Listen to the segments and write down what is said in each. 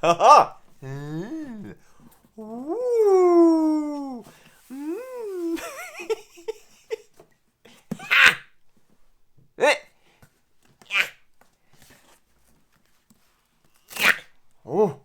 Haha. Mm. Ooh. Mm. Oh.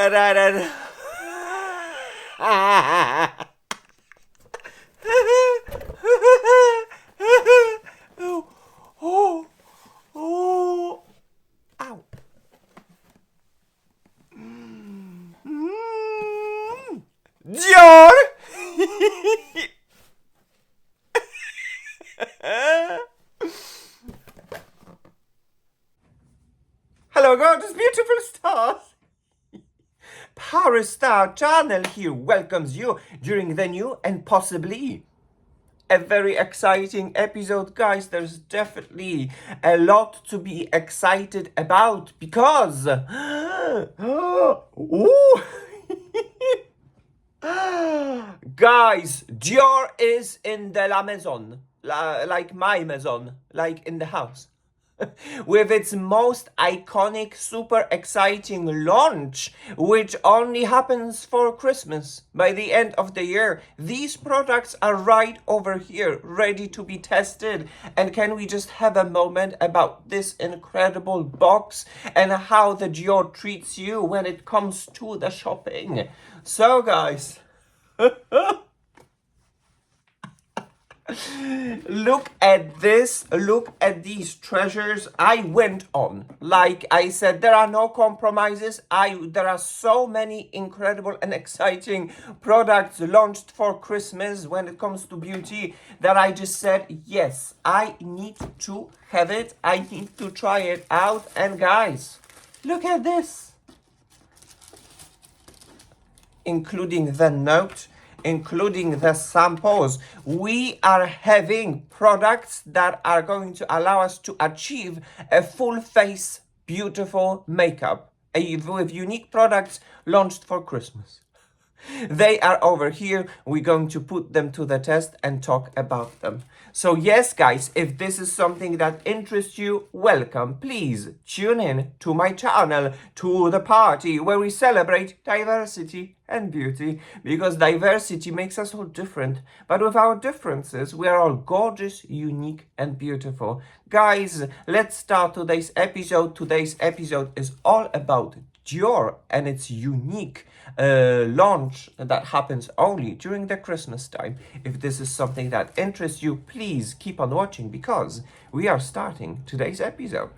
Da-da-da-da-da. Oh, oh, oh, ow. Dior! Hello, gorgeous, beautiful stars. ParisStarChannel here welcomes you during the new and possibly a very exciting episode, guys. There's definitely a lot to be excited about because ooh. Guys, Dior is in the la maison, like my maison, like in the house. With its most iconic, super exciting launch, which only happens for Christmas. By the end of the year, these products are right over here, ready to be tested. And can we just have a moment about this incredible box and how the Dior treats you when it comes to the shopping? So, guys, look at this, look at these treasures I went on. Like I said, there are no compromises. There are so many incredible and exciting products launched for Christmas when it comes to beauty that I just said, yes, I need to have it. I need to try it out. And guys, look at this. Including the note, including the samples, we are having products that are going to allow us to achieve a full face beautiful makeup with unique products launched for Christmas. They are over here. We're going to put them to the test and talk about them. So yes, guys, if this is something that interests you, welcome. Please tune in to my channel, to the party where we celebrate diversity and beauty, because diversity makes us all different. But with our differences, we are all gorgeous, unique, and beautiful. Guys, let's start today's episode. Today's episode is all about Dior and its unique launch that happens only during the Christmas time. If this is something that interests you, please keep on watching because we are starting today's episode.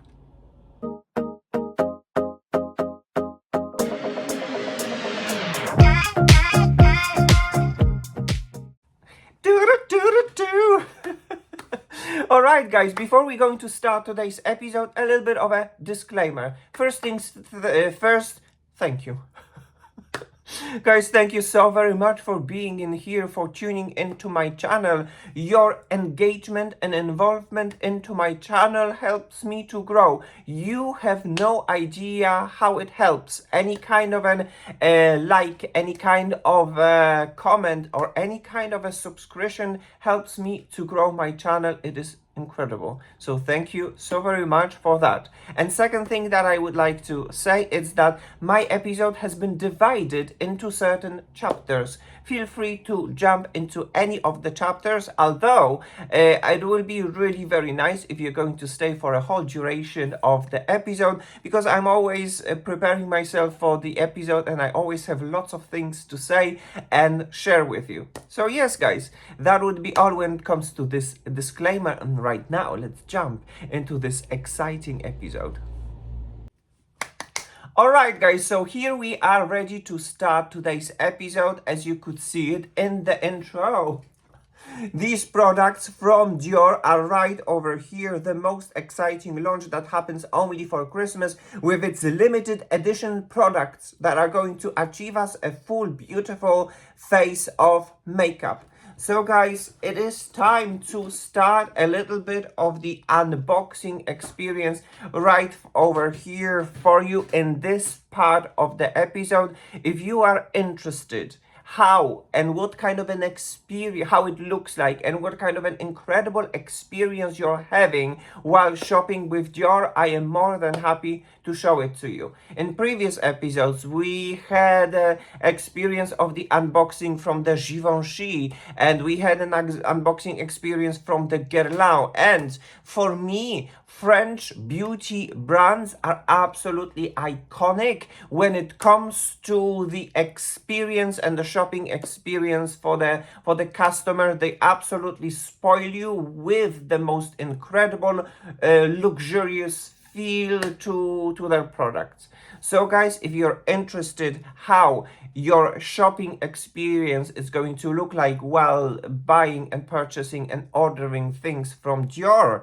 Alright, guys, before we're going to start today's episode, a little bit of a disclaimer. First things first, thank you. Guys, thank you so very much for being in here, for tuning into my channel. Your engagement and involvement into my channel helps me to grow. You have no idea how it helps. Any kind of an like, any kind of a comment or any kind of a subscription helps me to grow my channel. It is incredible. So thank you so very much for that. And second thing that I would like to say is that my episode has been divided into certain chapters. Feel free to jump into any of the chapters, although it will be really very nice if you're going to stay for a whole duration of the episode, because I'm always preparing myself for the episode and I always have lots of things to say and share with you. So yes, guys, that would be all when it comes to this disclaimer. And right now, let's jump into this exciting episode. Alright, guys, so here we are ready to start today's episode. As you could see it in the intro, These products from Dior are right over here, the most exciting launch that happens only for Christmas, with its limited edition products that are going to achieve us a full beautiful face of makeup. So guys, it is time to start a little bit of the unboxing experience right over here for you in this part of the episode. If you are interested how and what kind of an experience, how it looks like and what kind of an incredible experience you're having while shopping with Dior, I am more than happy to show it to you. In previous episodes, we had experience of the unboxing from the Givenchy, and we had an unboxing experience from the Guerlain. And for me, French beauty brands are absolutely iconic when it comes to the experience and the shopping experience for the customer. They absolutely spoil you with the most incredible, luxurious feel to their products. So guys, if you're interested how your shopping experience is going to look like while buying and purchasing and ordering things from Dior,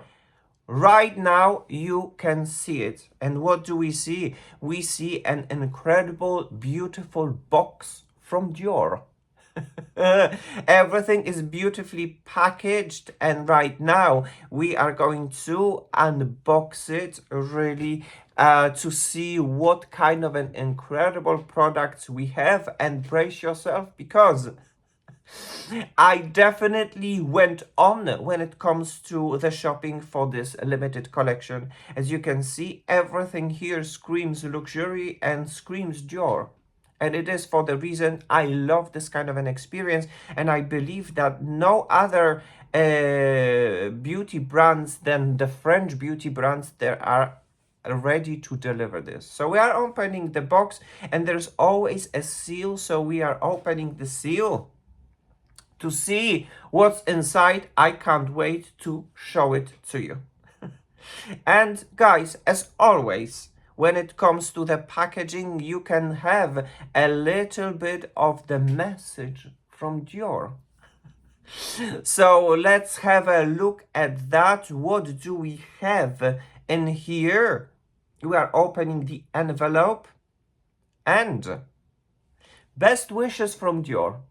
right now you can see it. And what do we see? We see an incredible, beautiful box from Dior. Everything is beautifully packaged, and right now we are going to unbox it really to see what kind of an incredible products we have. And brace yourself, because I definitely went on when it comes to the shopping for this limited collection. As you can see, everything here screams luxury and screams Dior. And it is for the reason I love this kind of an experience, and I believe that no other beauty brands than the French beauty brands there are ready to deliver this. So we are opening the box, and there's always a seal, so we are opening the seal to see what's inside. I can't wait to show it to you. And guys, as always, when it comes to the packaging, you can have a little bit of the message from Dior. So let's have a look at that. What do we have in here? We are opening the envelope, and best wishes from Dior.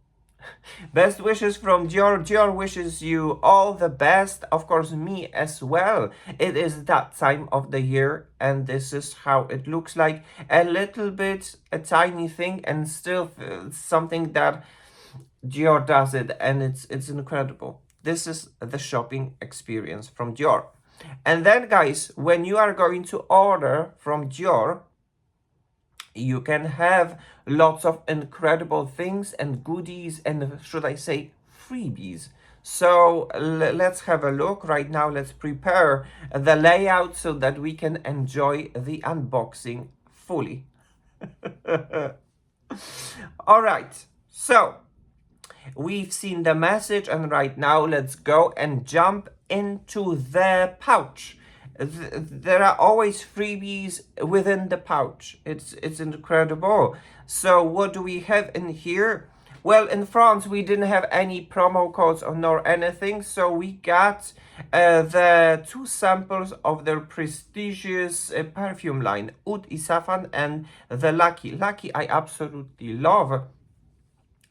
Best wishes from Dior. Dior wishes you all the best. Of course, me as well. It is that time of the year, and this is how it looks like. A little bit, a tiny thing, and still something that Dior does it, and it's incredible. This is the shopping experience from Dior. And then, guys, when you are going to order from Dior, you can have lots of incredible things and goodies, and should I say freebies. So let's have a look. Right now, let's prepare the layout so that we can enjoy the unboxing fully. All right, so we've seen the message, and right now let's go and jump into the pouch. There are always freebies within the pouch. It's incredible. So what do we have in here? Well, in France, we didn't have any promo codes or nor anything, so we got the 2 samples of their prestigious perfume line, Oud Isafan and the Lucky. Lucky I absolutely love.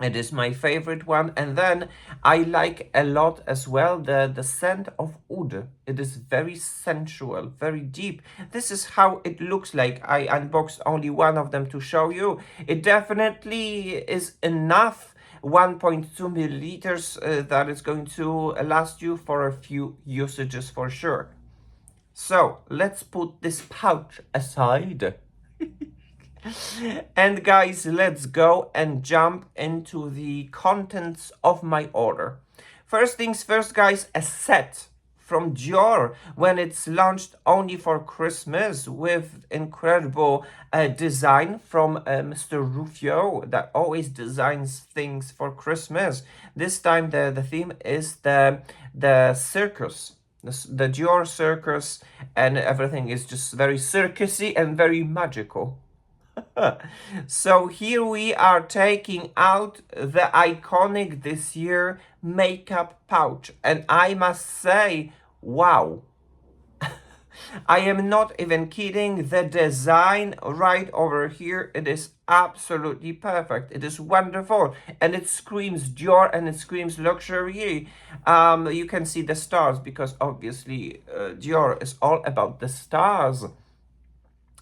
It is my favorite one. And then I like a lot as well the scent of oud. It is very sensual, very deep. This is how it looks like. I unboxed only one of them to show you. It definitely is enough, 1.2 milliliters, that is going to last you for a few usages for sure. So let's put this pouch aside. And guys, let's go and jump into the contents of my order. First things first, guys, a set from Dior when it's launched only for Christmas with incredible design from Mr. Rufio that always designs things for Christmas. This time the theme is the circus. The Dior Circus, and everything is just very circusy and very magical. So here we are taking out the iconic this year makeup pouch, and I must say, wow. I am not even kidding. The design right over here, it is absolutely perfect. It is wonderful, and it screams Dior and it screams luxury. You can see the stars because obviously Dior is all about the stars.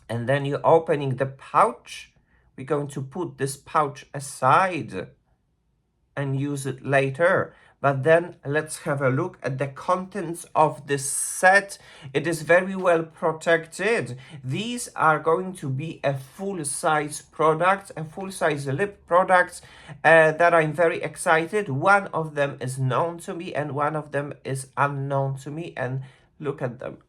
And then you're opening the pouch. We're going to put this pouch aside and use it later. But then let's have a look at the contents of this set. It is very well protected. These are going to be a full-size product, a full-size lip products that I'm very excited. One of them is known to me and one of them is unknown to me. And look at them.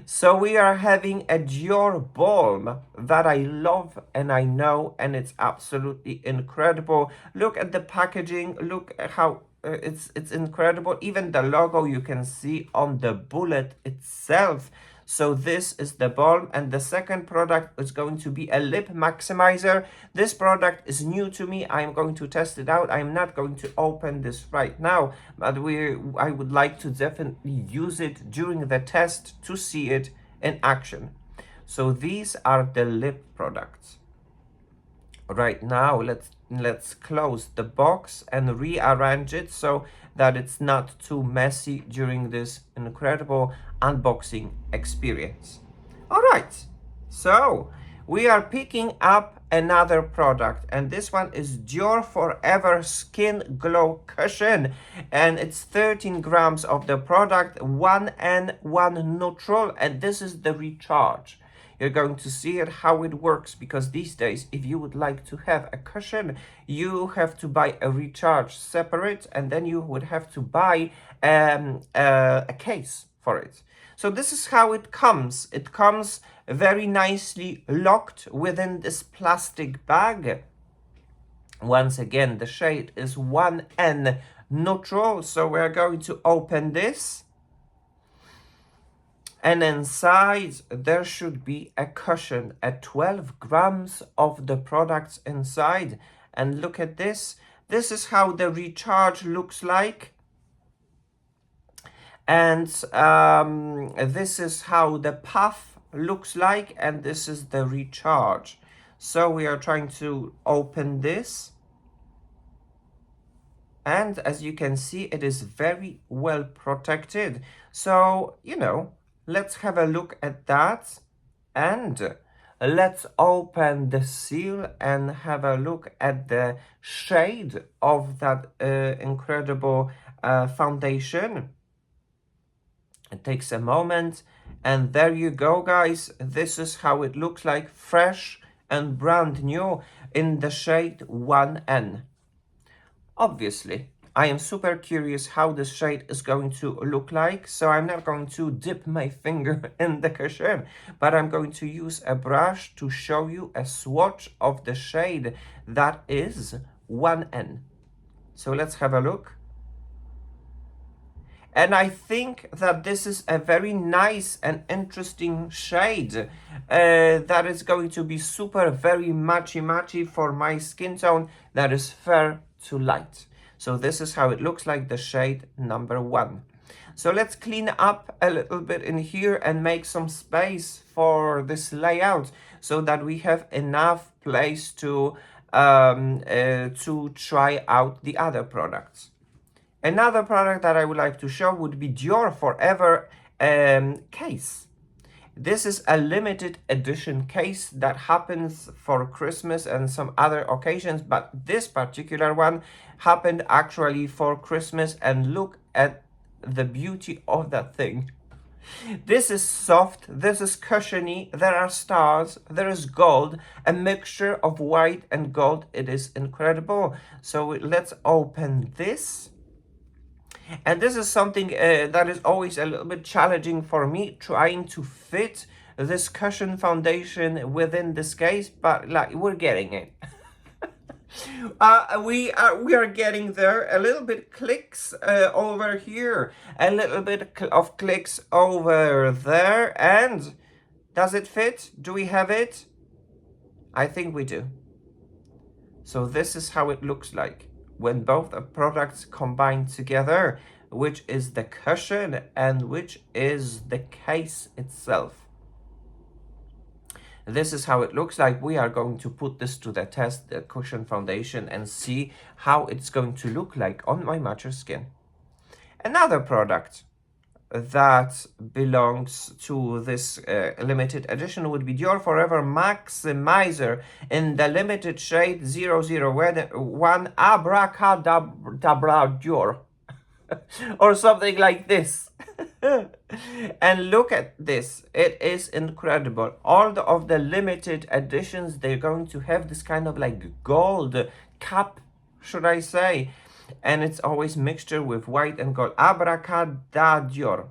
So we are having a Dior balm that I love and I know, and it's absolutely incredible. Look at the packaging. Look at how it's incredible. Even the logo you can see on the bullet itself. So this is the balm, and the second product is going to be a lip maximizer. This product is new to me. I'm going to test it out. I'm not going to open this right now, but I would like to definitely use it during the test to see it in action. So these are the lip products. Right now, let's close the box and rearrange it so that it's not too messy during this incredible unboxing experience. All right, so we are picking up another product, and this one is DiorForever Skin Glow Cushion, and it's 13 grams of the product, 1N, 1 neutral, and this is the recharge. You're going to see it how it works, because these days if you would like to have a cushion, you have to buy a recharge separate, and then you would have to buy a case for it. So this is how it comes. It comes very nicely locked within this plastic bag. Once again, the shade is 1N neutral, so we're going to open this. And inside there should be a cushion, at 12 grams of the products inside. And look at this. This is how the recharge looks like. And this is how the puff looks like, and this is the recharge. So we are trying to open this. And as you can see, it is very well protected. So, you know, let's have a look at that, and let's open the seal and have a look at the shade of that incredible foundation. It takes a moment, and there you go, guys. This is how it looks like, fresh and brand new in the shade 1N. Obviously, I am super curious how this shade is going to look like, so I'm not going to dip my finger in the cushion, but I'm going to use a brush to show you a swatch of the shade that is 1N. So let's have a look. And I think that this is a very nice and interesting shade that is going to be super, very matchy for my skin tone that is fair to light. So this is how it looks like, the shade number 1. So let's clean up a little bit in here and make some space for this layout so that we have enough place to try out the other products. Another product that I would like to show would be DiorForever case. This is a limited edition case that happens for Christmas and some other occasions, but this particular one happened actually for Christmas, and look at the beauty of that thing. This is soft, this is cushiony, there are stars, there is gold, a mixture of white and gold. It is incredible. So let's open this. And this is something that is always a little bit challenging for me, trying to fit this cushion foundation within this case, but like, we're getting it. We are getting there. A little bit clicks over here, a little bit of clicks over there, and does it fit? Do we have it? I think we do. So this is how it looks like when both products combine together, which is the cushion and which is the case itself. This is how it looks like. We are going to put this to the test, the cushion foundation, and see how it's going to look like on my mature skin. Another product that belongs to this limited edition would be DiorForever Maximizer in the limited shade 001 Abracadior or something like this. And look at this, it is incredible. All of the limited editions, they're going to have this kind of like gold cap, should I say, and it's always mixture with white and gold. Abracadior.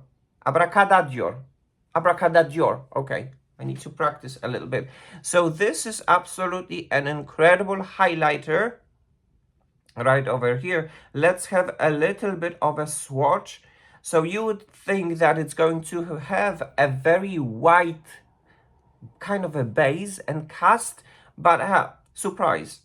Okay, I need to practice a little bit. So this is absolutely an incredible highlighter right over here. Let's have a little bit of a swatch. So you would think that it's going to have a very white kind of a base and cast, but surprise,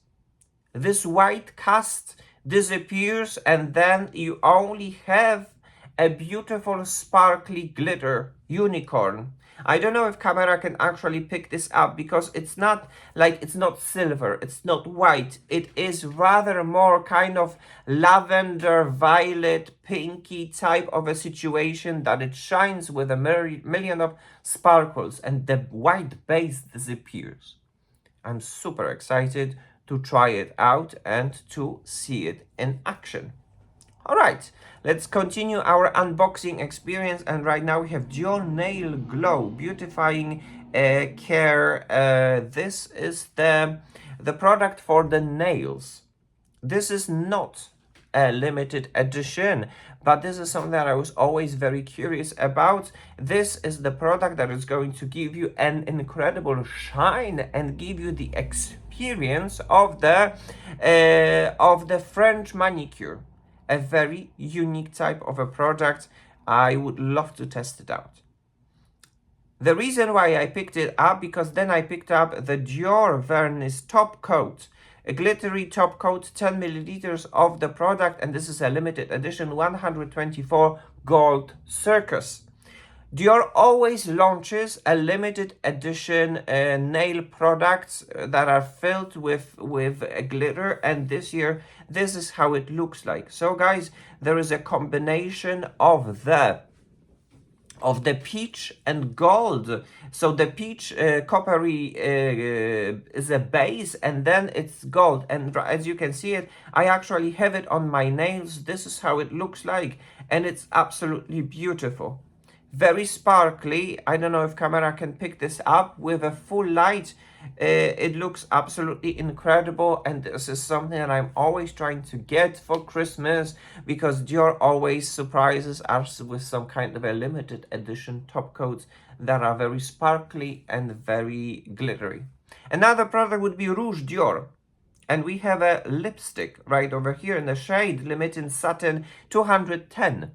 this white cast disappears and then you only have a beautiful sparkly glitter unicorn. I don't know if camera can actually pick this up because it's not like, it's not silver, it's not white. It is rather more kind of lavender, violet, pinky type of a situation that it shines with a million of sparkles and the white base disappears. I'm super excited to try it out and to see it in action. All right, let's continue our unboxing experience, and right now we have Dior Nail Glow Beautifying Care. This is the product for the nails. This is not a limited edition, but this is something that I was always very curious about. This is the product that is going to give you an incredible shine and give you the experience of the French manicure. A very unique type of a product. I would love to test it out. The reason why I picked it up, because then I picked up the Dior Vernis Top Coat, a glittery top coat, 10 milliliters of the product, and this is a limited edition 124 Gold Circus. Dior always launches a limited edition nail products that are filled with glitter, and this year this is how it looks like. So guys, there is a combination of the peach and gold. So the peach coppery is a base, and then it's gold, and as you can see it, I actually have it on my nails. This is how it looks like, and it's absolutely beautiful. Very sparkly. I don't know if camera can pick this up with a full light. It looks absolutely incredible, and this is something that I'm always trying to get for Christmas, because Dior always surprises us with some kind of a limited edition top coats that are very sparkly and very glittery. Another product would be Rouge Dior. And we have a lipstick right over here in the shade Limited Satin 210.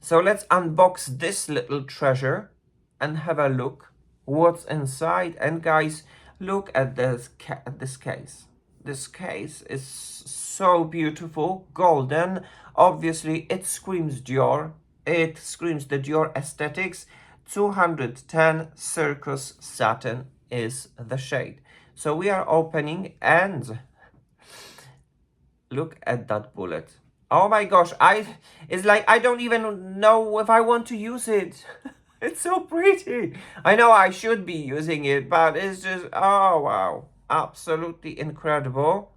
So let's unbox this little treasure and have a look what's inside. And guys, look at this case. This case is so beautiful, golden. Obviously, it screams Dior. It screams the Dior aesthetics. 210 Circus Satin is the shade. So we are opening, and look at that bullet. Oh my gosh, it's like I don't even know if I want to use it. It's so pretty. I know I should be using it, but it's just, oh wow, absolutely incredible.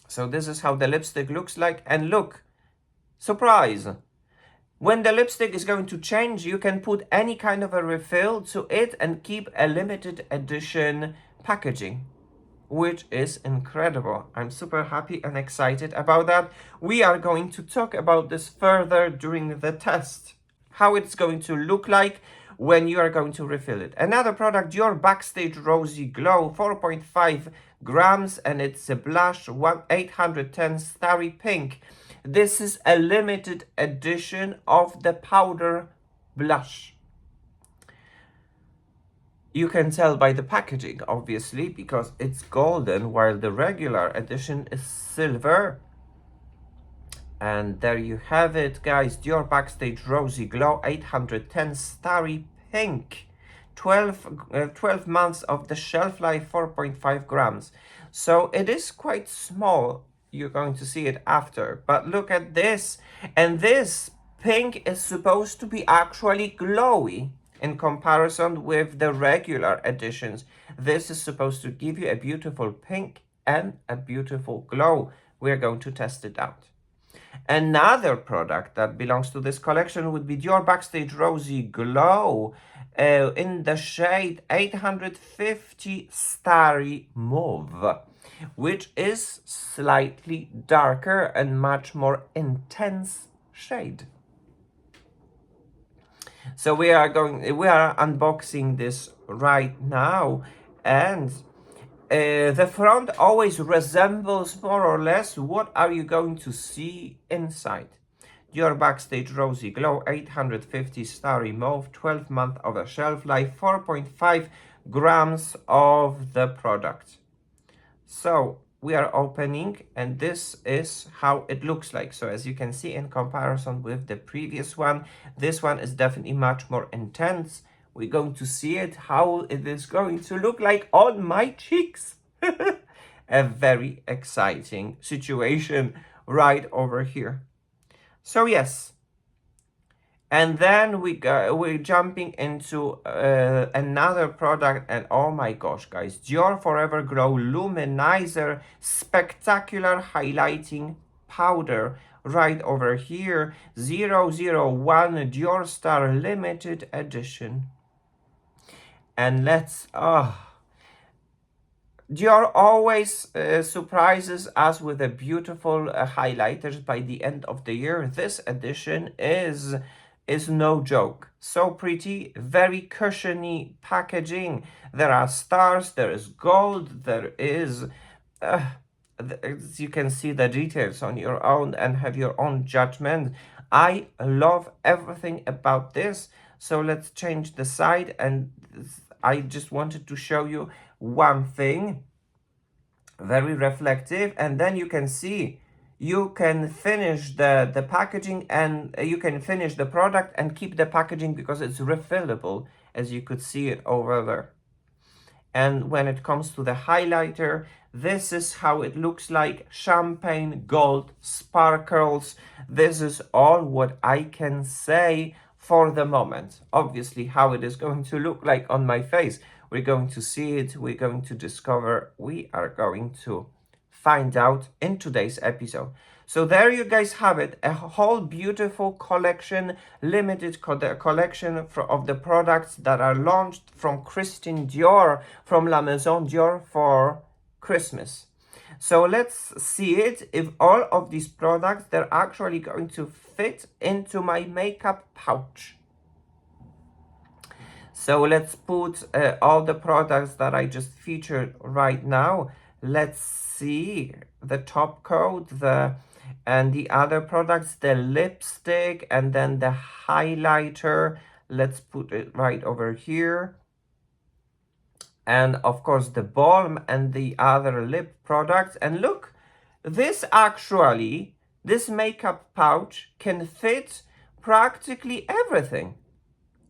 So this is how the lipstick looks like, and look, surprise. When the lipstick is going to change, you can put any kind of a refill to it and keep a limited edition packaging, which is incredible. I'm super happy and excited about that. We are going to talk about this further during the test, how it's going to look like when you are going to refill it. Another product, Dior Backstage Rosy Glow, 4.5 grams, and it's a blush, 810 Starry Pink. This is a limited edition of the powder blush. You can tell by the packaging, obviously, because it's golden, while the regular edition is silver. And there you have it, guys. Dior Backstage Rosy Glow 810 Starry Pink. 12 months of the shelf life, 4.5 grams. So it is quite small. You're going to see it after. But look at this. And this pink is supposed to be actually glowy in comparison with the regular editions. This is supposed to give you a beautiful pink and a beautiful glow. We're going to test it out. Another product that belongs to this collection would be Dior Backstage Rosy Glow in the shade 850 Starry Mauve, which is slightly darker and much more intense shade. So we are unboxing this right now, and the front always resembles more or less what are you going to see inside. Dior Backstage Rosy Glow 850 Starry Mauve, 12 months of a shelf life, 4.5 grams of the product. So we are opening, and this is how it looks like. So as you can see, in comparison with the previous one, this one is definitely much more intense. We're going to see it, how it is going to look like on my cheeks. A very exciting situation right over here. So yes, and then we're jumping into another product, and oh my gosh, guys, DiorForever Glow Luminizer Spectacular Highlighting Powder right over here, 001 Dior Star Limited Edition. And Dior always surprises us with a beautiful highlighters by the end of the year. This edition is no joke. So pretty, very cushiony packaging. There are stars, there is gold, there is... you can see the details on your own and have your own judgment. I love everything about this. So let's change the side, and I just wanted to show you one thing. Very reflective, and then you can see you can finish the packaging, and you can finish the product and keep the packaging because it's refillable, as you could see it over there. And when it comes to the highlighter, this is how it looks like. Champagne gold sparkles. This is all what I can say for the moment. Obviously, how it is going to look like on my face, we're going to see it, we're going to discover, we are going to find out in today's episode. So there you guys have it, a whole beautiful collection, limited collection of the products that are launched from Christian Dior, from La Maison Dior for Christmas. So let's see it, if all of these products, they're actually going to fit into my makeup pouch. So let's put all the products that I just featured right now. Let's see the top coat, and the other products, the lipstick, and then the highlighter. Let's put it right over here. And of course the balm and the other lip products. And look, this makeup pouch can fit practically everything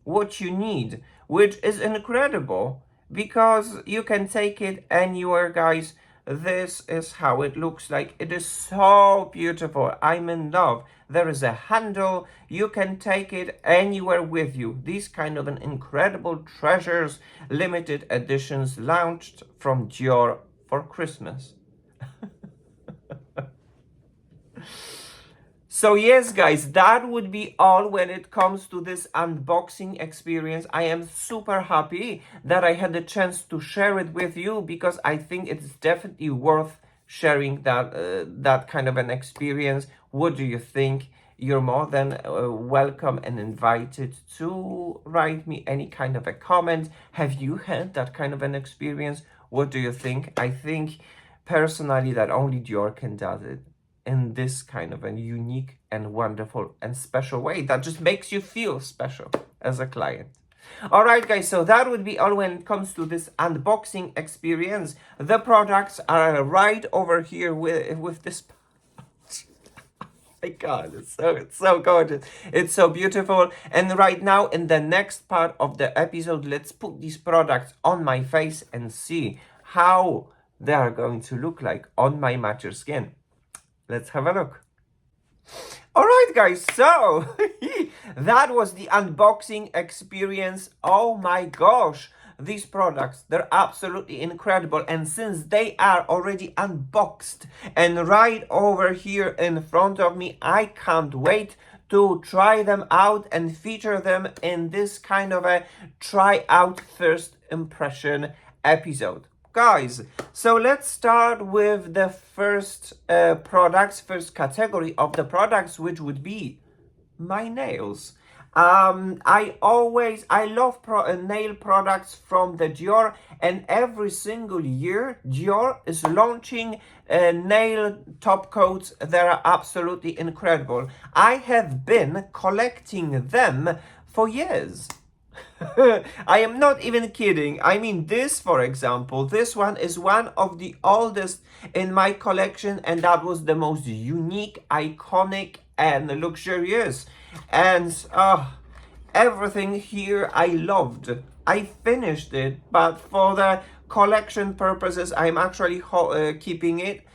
what you need, which is incredible because you can take it anywhere, guys. This is how it looks like. It is so beautiful. I'm in love. There is a handle. You can take it anywhere with you. These kind of an incredible treasures, limited editions launched from Dior for Christmas. So yes, guys, that would be all when it comes to this unboxing experience. I am super happy that I had the chance to share it with you because I think it's definitely worth sharing that kind of an experience. What do you think? You're more than welcome and invited to write me any kind of a comment. Have you had that kind of an experience? What do you think? I think personally that only Dior can do it in this kind of a unique and wonderful and special way that just makes you feel special as a client. Alright guys, so that would be all when it comes to this unboxing experience. The products are right over here with this. My God, it's so gorgeous. It's so beautiful. And right now, in the next part of the episode, let's put these products on my face and see how they are going to look like on my mature skin. Let's have a look. Alright guys, so that was the unboxing experience. Oh my gosh, these products, they're absolutely incredible. And since they are already unboxed and right over here in front of me, I can't wait to try them out and feature them in this kind of a try out first impression episode. Guys, so let's start with the first first category of the products, which would be my nails. I love nail products from the Dior, and every single year Dior is launching nail top coats that are absolutely incredible. I have been collecting them for years. I am not even kidding. I mean, this, for example, this one is one of the oldest in my collection, and that was the most unique, iconic, and luxurious. And everything here I loved. I finished it, but for the collection purposes, I'm actually keeping it.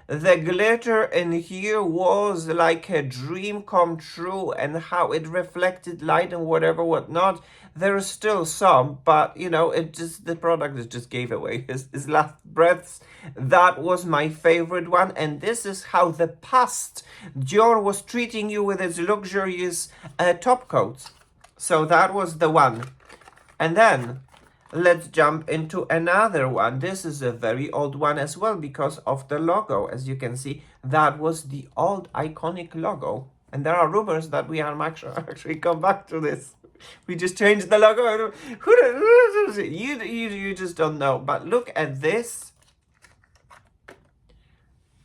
The glitter in here was like a dream come true, and how it reflected light and whatnot. There's still some, but you know, the product just gave away his last breaths. That was my favorite one, and this is how the past Dior was treating you with its luxurious top coats. So that was the one. And then let's jump into another one. This is a very old one as well because of the logo. As you can see, that was the old iconic logo. And there are rumors that we are actually come back to this. We just changed the logo. You just don't know. But look at this.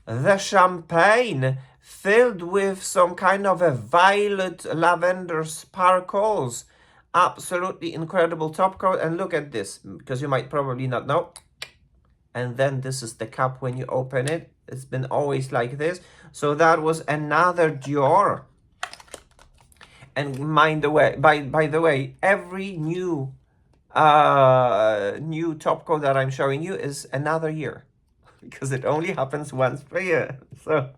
The champagne filled with some kind of a violet lavender sparkles. Absolutely incredible top coat. And look at this, because you might probably not know. And then this is the cup when you open it. It's been always like this. So that was another Dior. And by the way, every new top coat that I'm showing you is another year, because it only happens once per year. So,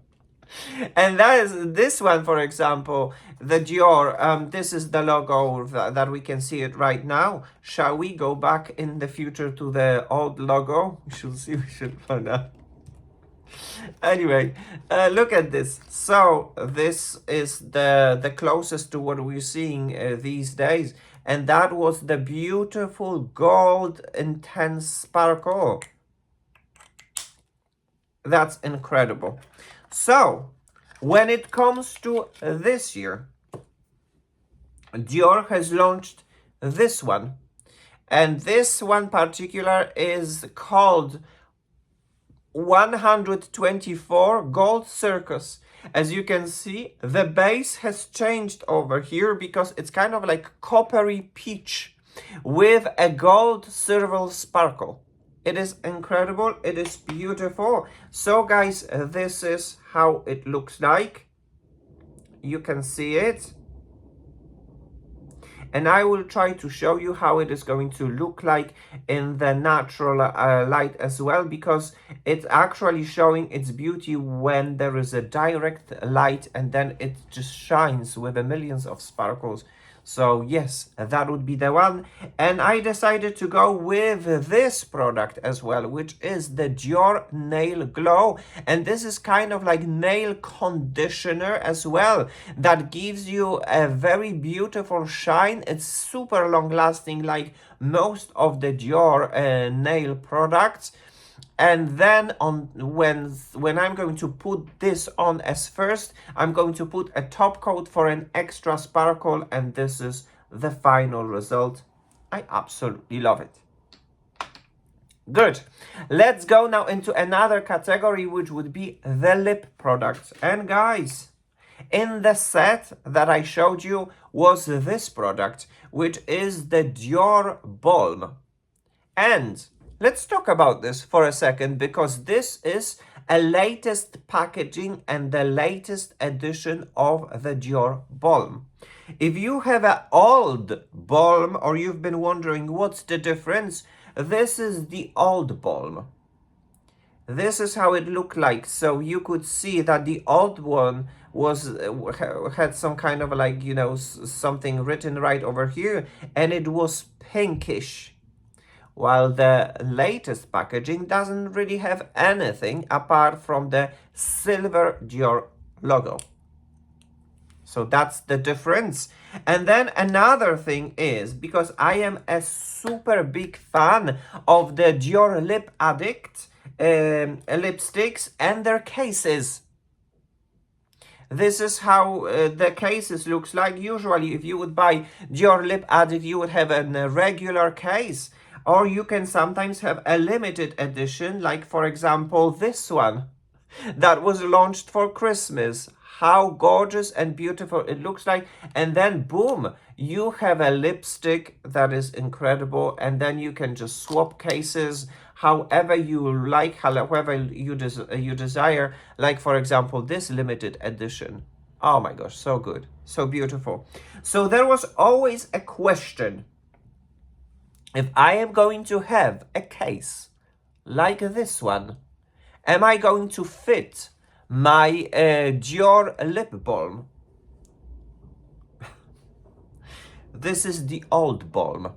and that is this one, for example, the Dior. This is the logo that we can see it right now. Shall we go back in the future to the old logo? We should see. We should find out. Anyway, look at this. So this is the closest to what we're seeing these days, and that was the beautiful gold intense sparkle. That's incredible. So when it comes to this year, Dior has launched this one, and this one particular is called 124 Gold Circus. As you can see, the base has changed over here because it's kind of like coppery peach with a gold silver sparkle. It is incredible. It is beautiful. So guys, this is how it looks like. You can see it. And I will try to show you how it is going to look like in the natural light as well, because it's actually showing its beauty when there is a direct light, and then it just shines with the millions of sparkles. So yes, that would be the one. And I decided to go with this product as well, which is the Dior Nail Glow. And this is kind of like nail conditioner as well, that gives you a very beautiful shine. It's super long lasting, like most of the Dior nail products. And then when I'm going to put this on as first, I'm going to put a top coat for an extra sparkle, and this is the final result. I absolutely love it. Good. Let's go now into another category, which would be the lip products. And guys, in the set that I showed you was this product, which is the Dior Balm. And let's talk about this for a second, because this is a latest packaging and the latest edition of the Dior Balm. If you have an old balm or you've been wondering what's the difference, this is the old balm. This is how it looked like. So you could see that the old one was had some kind of like, you know, something written right over here, and it was pinkish. While the latest packaging doesn't really have anything apart from the silver Dior logo. So that's the difference. And then another thing is, because I am a super big fan of the Dior Lip Addict lipsticks and their cases. This is how the cases looks like. Usually if you would buy Dior Lip Addict, you would have a regular case. Or you can sometimes have a limited edition, like for example this one that was launched for Christmas. How gorgeous and beautiful it looks like. And then boom, you have a lipstick that is incredible, and then you can just swap cases however you like, however you desire. Like for example this limited edition. Oh my gosh, so good, so beautiful. So there was always a question: if I am going to have a case like this one, am I going to fit my Dior lip balm? This is the old balm.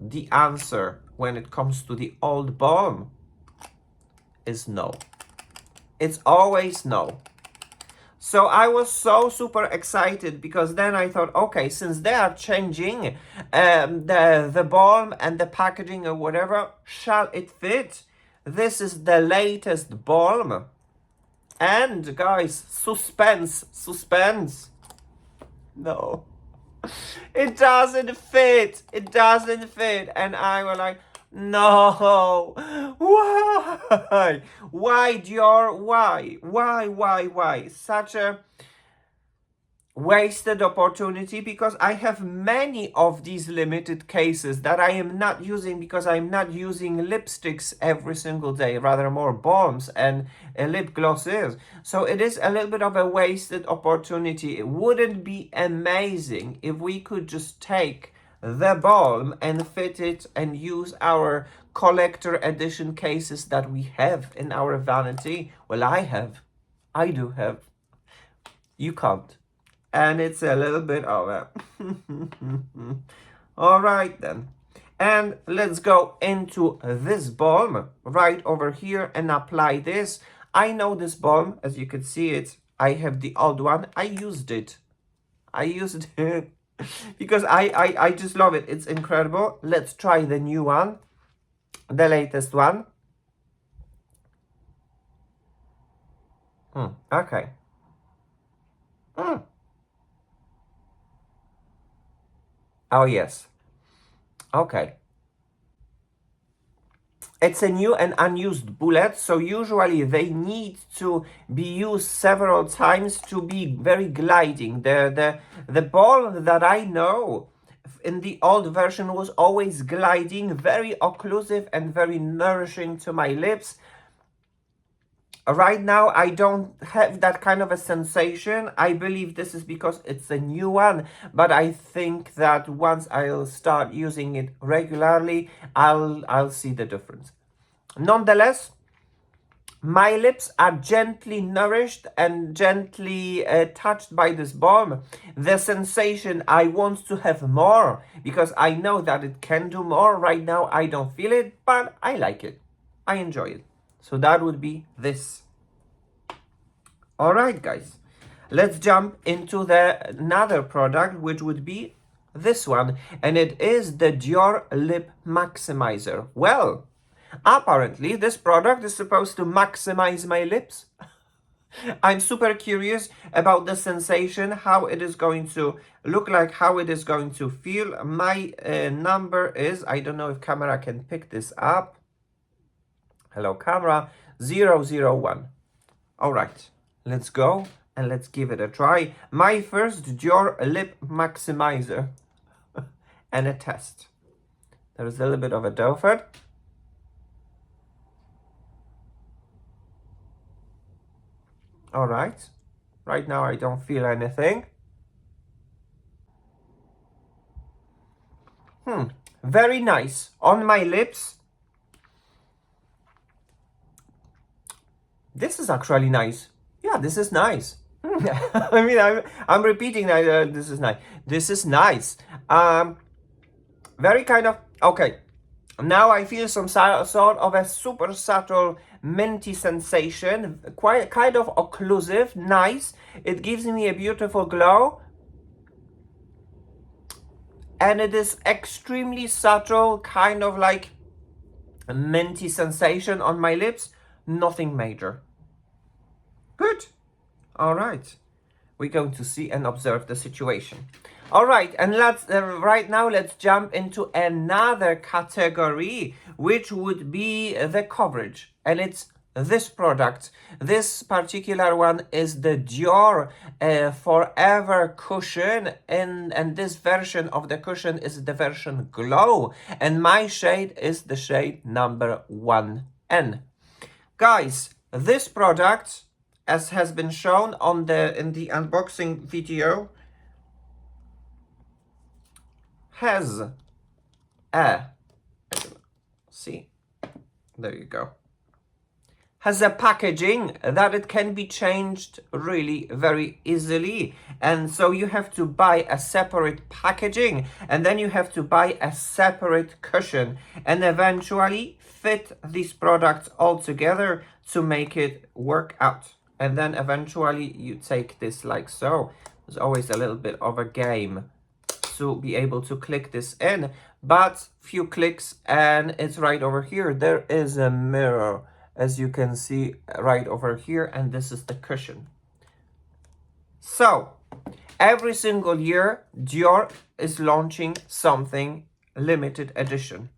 The answer when it comes to the old balm is no. It's always no. So I was so super excited, because then I thought, okay, since they are changing the balm and the packaging or whatever, shall it fit? This is the latest balm. And guys, suspense, suspense. No, it doesn't fit. It doesn't fit. And I was like, no, why? Why, Dior? Why? Such a wasted opportunity, because I have many of these limited cases that I am not using, because I'm not using lipsticks every single day, rather more balms and lip glosses. So it is a little bit of a wasted opportunity. It wouldn't be amazing if we could just take the balm and fit it and use our collector edition cases that we have in our vanity? Well, I do have. You can't. And it's a little bit of a all right then. And let's go into this balm right over here and apply this. I know this balm, as you can see it. I have the old one. I used it because I just love it. It's incredible. Let's try the new one, the latest one. Okay. Oh yes. Okay. It's a new and unused bullet, so usually they need to be used several times to be very gliding. The ball that I know in the old version was always gliding, very occlusive and very nourishing to my lips. Right now, I don't have that kind of a sensation. I believe this is because it's a new one, but I think that once I'll start using it regularly, I'll see the difference. Nonetheless, my lips are gently nourished and gently touched by this balm. The sensation, I want to have more, because I know that it can do more. Right now, I don't feel it, but I like it. I enjoy it. So that would be this. All right, guys, let's jump into another product, which would be this one, and it is the Dior Lip Maximizer. Well, apparently this product is supposed to maximize my lips. I'm super curious about the sensation, how it is going to look like, how it is going to feel. My number is, I don't know if camera can pick this up. Hello camera, 001. All right, let's go and let's give it a try. My first Dior Lip Maximizer and a test. There's a little bit of a doe foot. All right. Right now I don't feel anything. Very nice on my lips. This is actually nice. Yeah, this is nice. I mean, I'm repeating that this is nice. This is nice. Very kind of okay. Now I feel some sort of a super subtle minty sensation, quite kind of occlusive, nice. It gives me a beautiful glow. And it is extremely subtle, kind of like a minty sensation on my lips. Nothing major. Good. All right. We're going to see and observe the situation. All right, and let's right now let's jump into another category, which would be the coverage, and it's this product. This particular one is the Dior Forever cushion, and this version of the cushion is the version Glow, and my shade is the shade number 1N. Guys, this product, as has been shown on in the unboxing video, has see, there you go, has a packaging that it can be changed really very easily, and so you have to buy a separate packaging, and then you have to buy a separate cushion, and eventually fit these products all together to make it work out. And then eventually you take this like so. There's always a little bit of a game to be able to click this in, but few clicks and it's right over here. There is a mirror, as you can see right over here, and this is the cushion. So every single year Dior is launching something limited edition.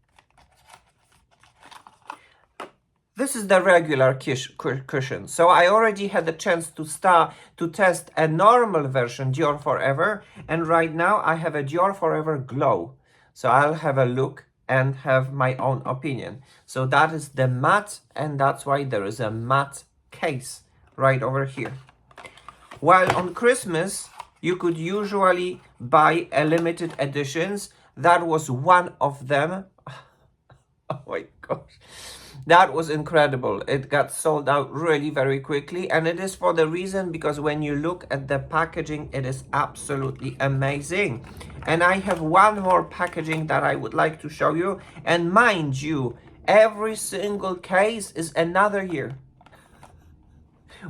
This is the regular cushion. So I already had the chance to test a normal version, DiorForever, and right now I have a DiorForever Glow. So I'll have a look and have my own opinion. So that is the matte, and that's why there is a matte case right over here. While on Christmas, you could usually buy a limited editions. That was one of them. Oh my gosh. That was incredible. It got sold out really very quickly, and it is for the reason because when you look at the packaging, it is absolutely amazing. And I have one more packaging that I would like to show you, and mind you, every single case is another year.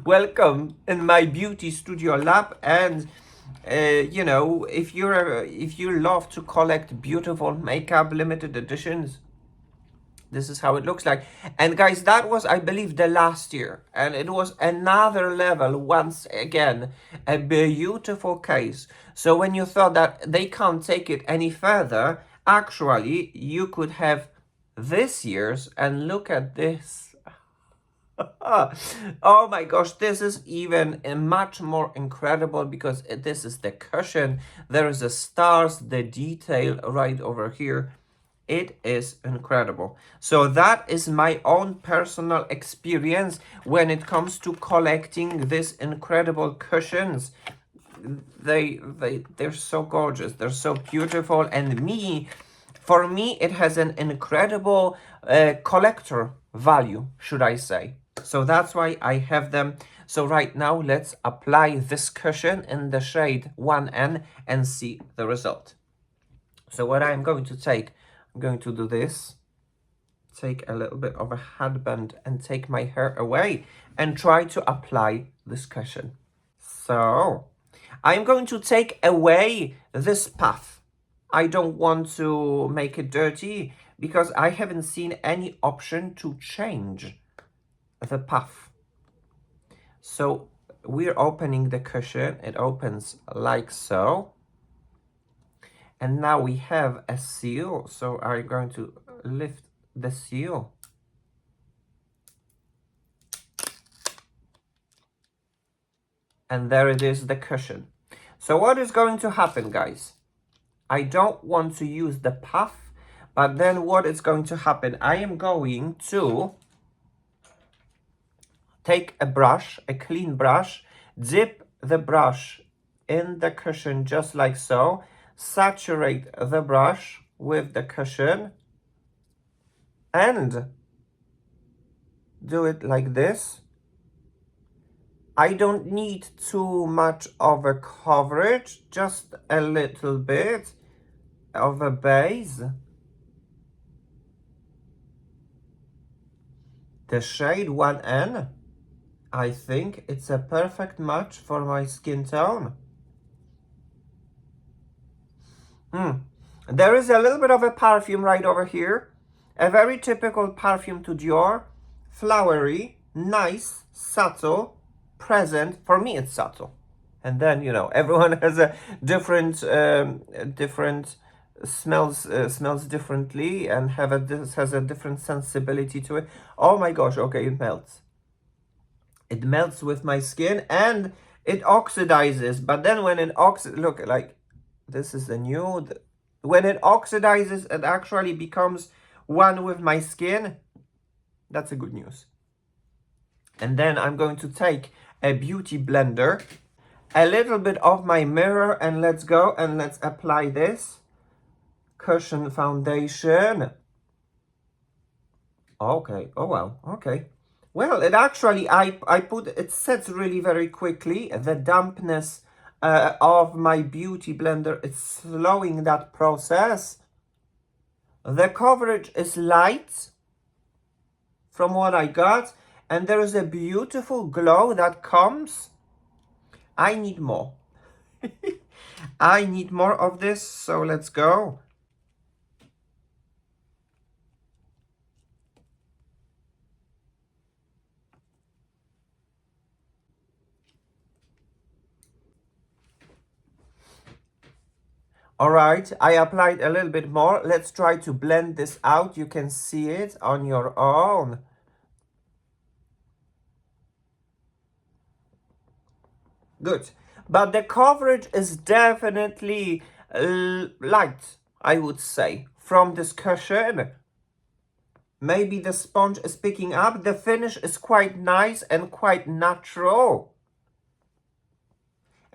Welcome in my beauty studio lab, and you know, if you love to collect beautiful makeup limited editions, this is how it looks like. And guys, that was, I believe, the last year. And it was another level once again. A beautiful case. So when you thought that they can't take it any further, actually, you could have this year's, and look at this. Oh my gosh, this is even much more incredible because this is the cushion. There is the stars, the detail right over here. It is incredible. So that is my own personal experience when it comes to collecting these incredible cushions. They're so gorgeous. They're so beautiful. And for me, it has an incredible collector value, should I say. So that's why I have them. So right now, let's apply this cushion in the shade 1N and see the result. So what I'm going to take, I'm going to do this, take a little bit of a headband and take my hair away and try to apply this cushion. So I'm going to take away this puff. I don't want to make it dirty because I haven't seen any option to change the puff. So we're opening the cushion. It opens like so. And now we have a seal, so I'm going to lift the seal. And there it is, the cushion. So what is going to happen, guys? I don't want to use the puff, but then what is going to happen? I am going to take a brush, a clean brush, dip the brush in the cushion just like so, saturate the brush with the cushion, and do it like this. I don't need too much of a coverage, just a little bit of a base. The shade 1N, I think it's a perfect match for my skin tone. There is a little bit of a perfume right over here. A very typical perfume to Dior. Flowery, nice, subtle, present. For me, it's subtle. And then, you know, everyone has a different smells differently and has a different sensibility to it. Oh my gosh, okay, it melts. It melts with my skin and it oxidizes. But then when it look, like, this is the nude. When it oxidizes, it actually becomes one with my skin. That's a good news. And then I'm going to take a beauty blender, a little bit of my mirror, and let's go and let's apply this cushion foundation. Okay, oh well, okay. Well, it actually, it sets really very quickly. The dampness of my beauty blender is slowing that process. The coverage is light from what I got, and there is a beautiful glow that comes. I need more. I need more of this, so let's go. All right, I applied a little bit more. Let's try to blend this out. You can see it on your own. Good. But the coverage is definitely light, I would say, from this cushion. Maybe the sponge is picking up. The finish is quite nice and quite natural.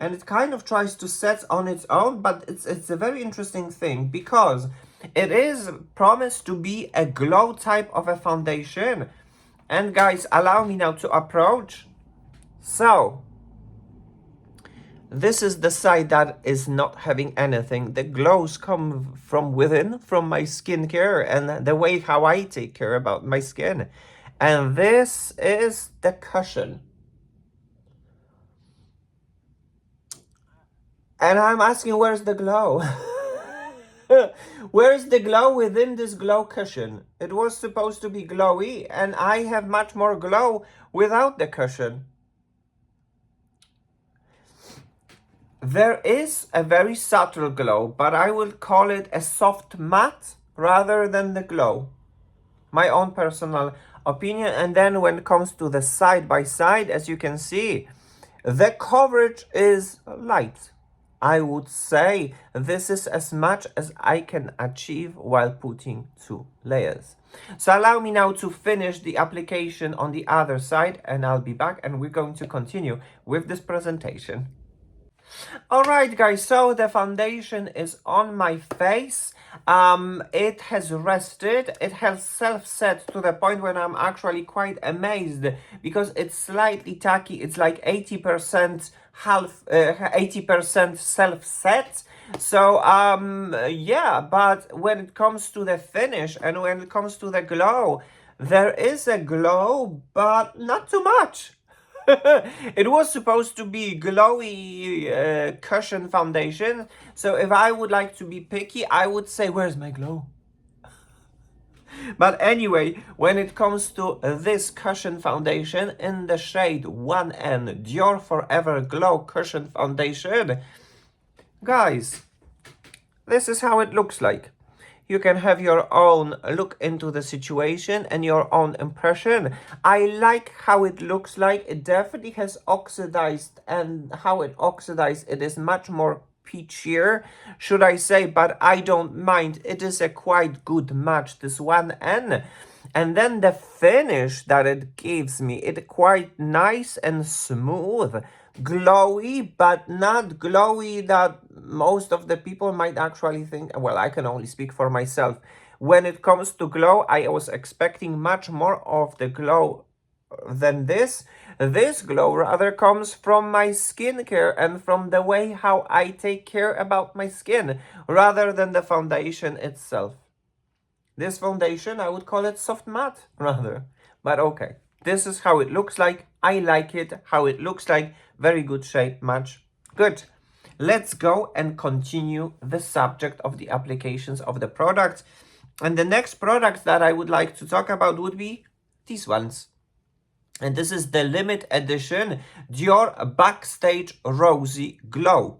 And it kind of tries to set on its own, but it's a very interesting thing because it is promised to be a glow type of a foundation. And guys, allow me now to approach. So, this is the side that is not having anything. The glows come from within, from my skincare and the way how I take care about my skin. And this is the cushion. And I'm asking, where's the glow? Where's the glow within this glow cushion? It was supposed to be glowy, and I have much more glow without the cushion. There is a very subtle glow, but I will call it a soft matte rather than the glow. My own personal opinion. And then when it comes to the side by side, as you can see, the coverage is light. I would say this is as much as I can achieve while putting 2 layers. So allow me now to finish the application on the other side, and I'll be back and we're going to continue with this presentation. Alright guys, so the foundation is on my face. It has rested, it has self-set to the point when I'm actually quite amazed because it's slightly tacky. It's like 80% 80% self-set. So yeah, but when it comes to the finish and when it comes to the glow, there is a glow, but not too much. It was supposed to be glowy cushion foundation. So if I would like to be picky, I would say, where's my glow? But anyway, when it comes to this cushion foundation in the shade 1N DiorForever Glow Cushion Foundation, guys, this is how it looks like. You can have your own look into the situation and your own impression. I like how it looks like. It definitely has oxidized, and how it oxidized, it is much more peachier, should I say, but I don't mind. It is a quite good match, this one. And then the finish that it gives me, it quite nice and smooth, glowy, but not glowy that most of the people might actually think. Well, I can only speak for myself. When it comes to glow, I was expecting much more of the glow than this. This glow rather comes from my skincare and from the way how I take care about my skin, rather than the foundation itself. This foundation, I would call it soft matte, rather. But okay, this is how it looks like. I like it, how it looks like. Very good shape match. Good. Let's go and continue the subject of the applications of the product. And the next product that I would like to talk about would be these ones. And this is the limited edition Dior Backstage Rosy Glow.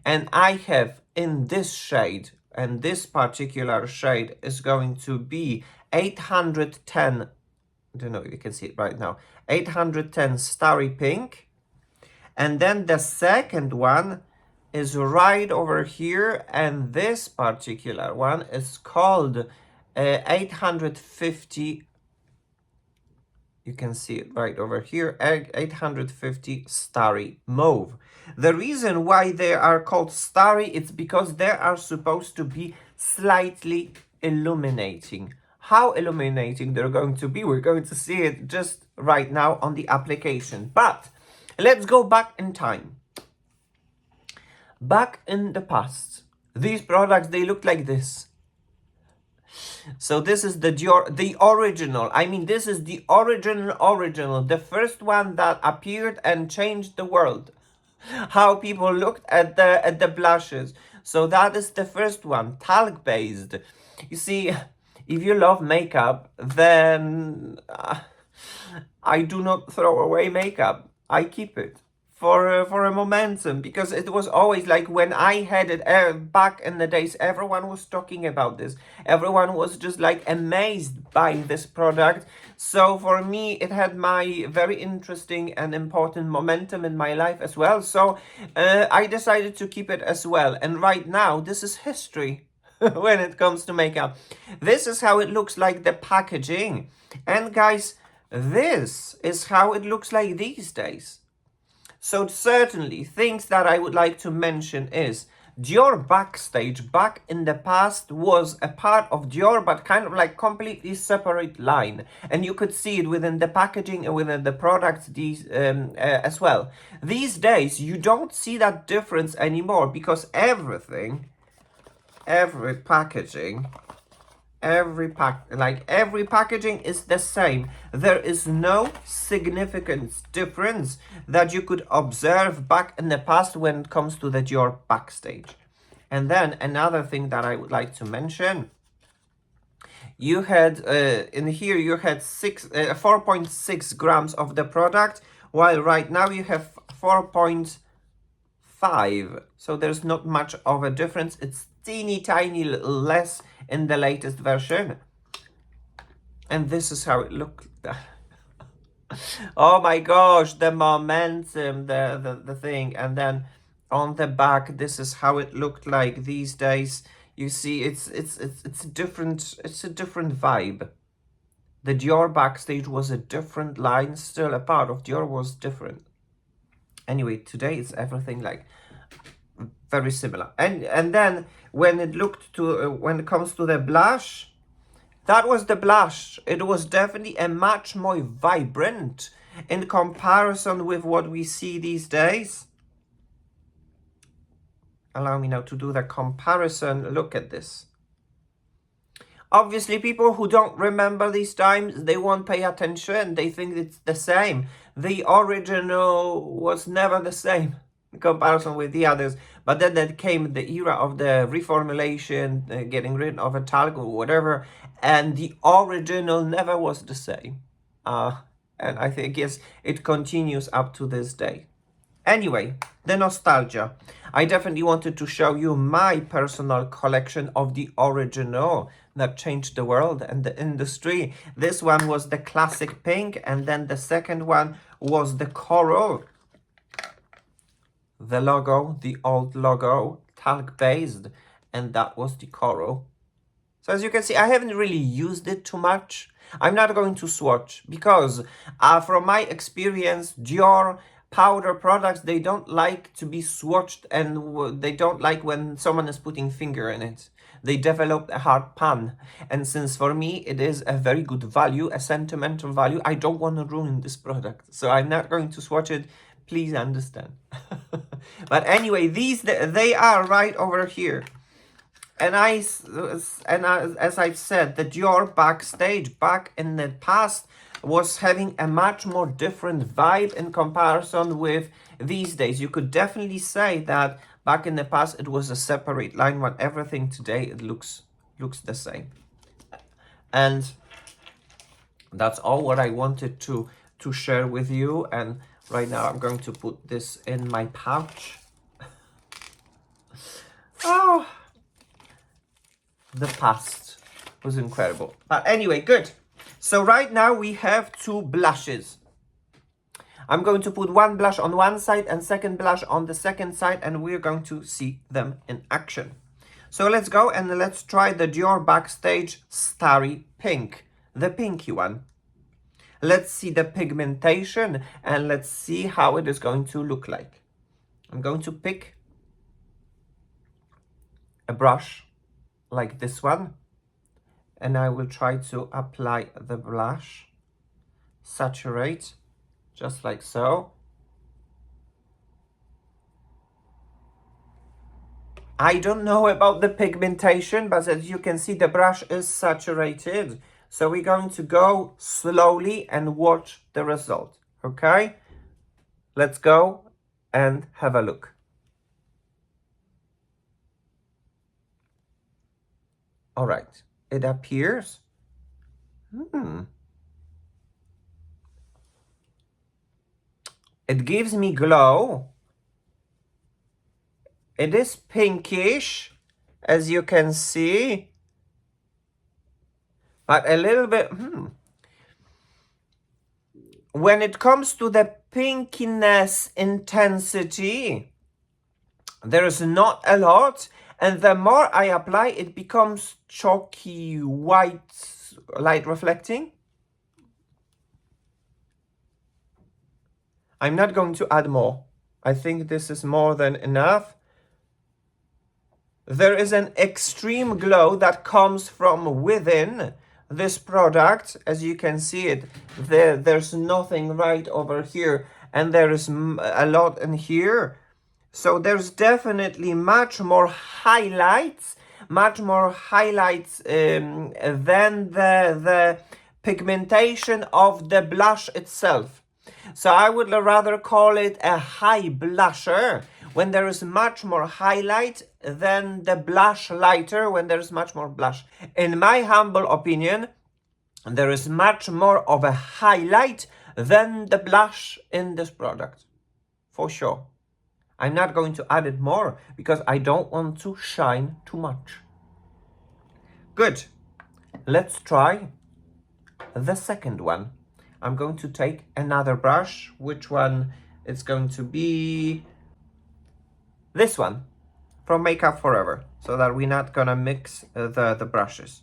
And I have in this shade, and this particular shade is going to be 810, I don't know if you can see it right now, 810 Starry Pink. And then the second one is right over here, and this particular one is called 850, you can see it right over here, 850 Starry Mauve. The reason why they are called Starry, it's because they are supposed to be slightly illuminating. How illuminating they're going to be, we're going to see it just right now on the application. But let's go back in time. Back in the past, these products, they looked like this. So this is the Dior, the original. I mean, this is the original, the first one that appeared and changed the world. How people looked at the blushes. So that is the first one, talc based. You see, if you love makeup, then I do not throw away makeup. I keep it for a momentum, because it was always like when I had it back in the days, everyone was talking about this. Everyone was just like amazed by this product. So for me, it had my very interesting and important momentum in my life as well. So I decided to keep it as well. And right now, this is history when it comes to makeup. This is how it looks like, the packaging. And guys, this is how it looks like these days. So certainly, things that I would like to mention is Dior Backstage back in the past was a part of Dior, but kind of like completely separate line. And you could see it within the packaging and within the products as well. These days, you don't see that difference anymore, because every packaging, every packaging is the same. There is no significant difference that you could observe back in the past when it comes to the Dior Backstage. And then another thing that I would like to mention, you had in here you had 4.6 grams of the product, while right now you have 4.5. So there's not much of a difference. It's teeny tiny little less in the latest version. And this is how it looked. Oh my gosh, the momentum, the thing. And then on the back, this is how it looked like these days. You see, it's a different vibe. The Dior Backstage was a different line, still a part of Dior was different. Anyway, today it's everything like very similar. And then when it looked to when it comes to the blush, that was the blush. It was definitely a much more vibrant in comparison with what we see these days. Allow me now to do the comparison. Look at this. Obviously, people who don't remember these times, they won't pay attention. They think it's the same. The original was never the same in comparison with the others. But then there came the era of the reformulation, getting rid of a talc or whatever, and the original never was the same. And I think, yes, it continues up to this day. Anyway, the nostalgia. I definitely wanted to show you my personal collection of the original that changed the world and the industry. This one was the classic pink, and then the second one was the coral. The logo, the old logo, talc based, and that was the coral. So as you can see, I haven't really used it too much. I'm not going to swatch because from my experience, Dior powder products, they don't like to be swatched, and they don't like when someone is putting finger in it. They develop a hard pan. And since for me it is a very good value, a sentimental value, I don't want to ruin this product. So I'm not going to swatch it. Please understand. But anyway, they are right over here. And as I've said, the Dior Backstage back in the past was having a much more different vibe in comparison with these days. You could definitely say that back in the past it was a separate line, but everything today it looks the same. And that's all what I wanted to share with you. And right now I'm going to put this in my pouch. Oh, the past was incredible. But anyway, good. So right now we have two blushes. I'm going to put one blush on one side and second blush on the second side, and we're going to see them in action. So let's go and let's try the Dior Backstage Starry Pink, the pinky one. Let's see the pigmentation and let's see how it is going to look like. I'm going to pick a brush like this one, and I will try to apply the blush, saturate, just like so. I don't know about the pigmentation, but as you can see, the brush is saturated. So we're going to go slowly and watch the result, okay? Let's go and have a look. All right, it appears. It gives me glow. It is pinkish, as you can see, but a little bit. When it comes to the pinkiness intensity, there is not a lot, and the more I apply, it becomes chalky white, light reflecting. I'm not going to add more. I think this is more than enough. There is an extreme glow that comes from within this product. As you can see it, there's nothing right over here, and there is a lot in here. So there's definitely much more highlights than the pigmentation of the blush itself. So I would rather call it a high blusher when there is much more highlight than the blush lighter when there is much more blush. In my humble opinion, there is much more of a highlight than the blush in this product, for sure. I'm not going to add it more because I don't want to shine too much. Good. Let's try the second one. I'm going to take another brush. Which one? It's going to be this one from Makeup Forever, so that we're not gonna mix the brushes.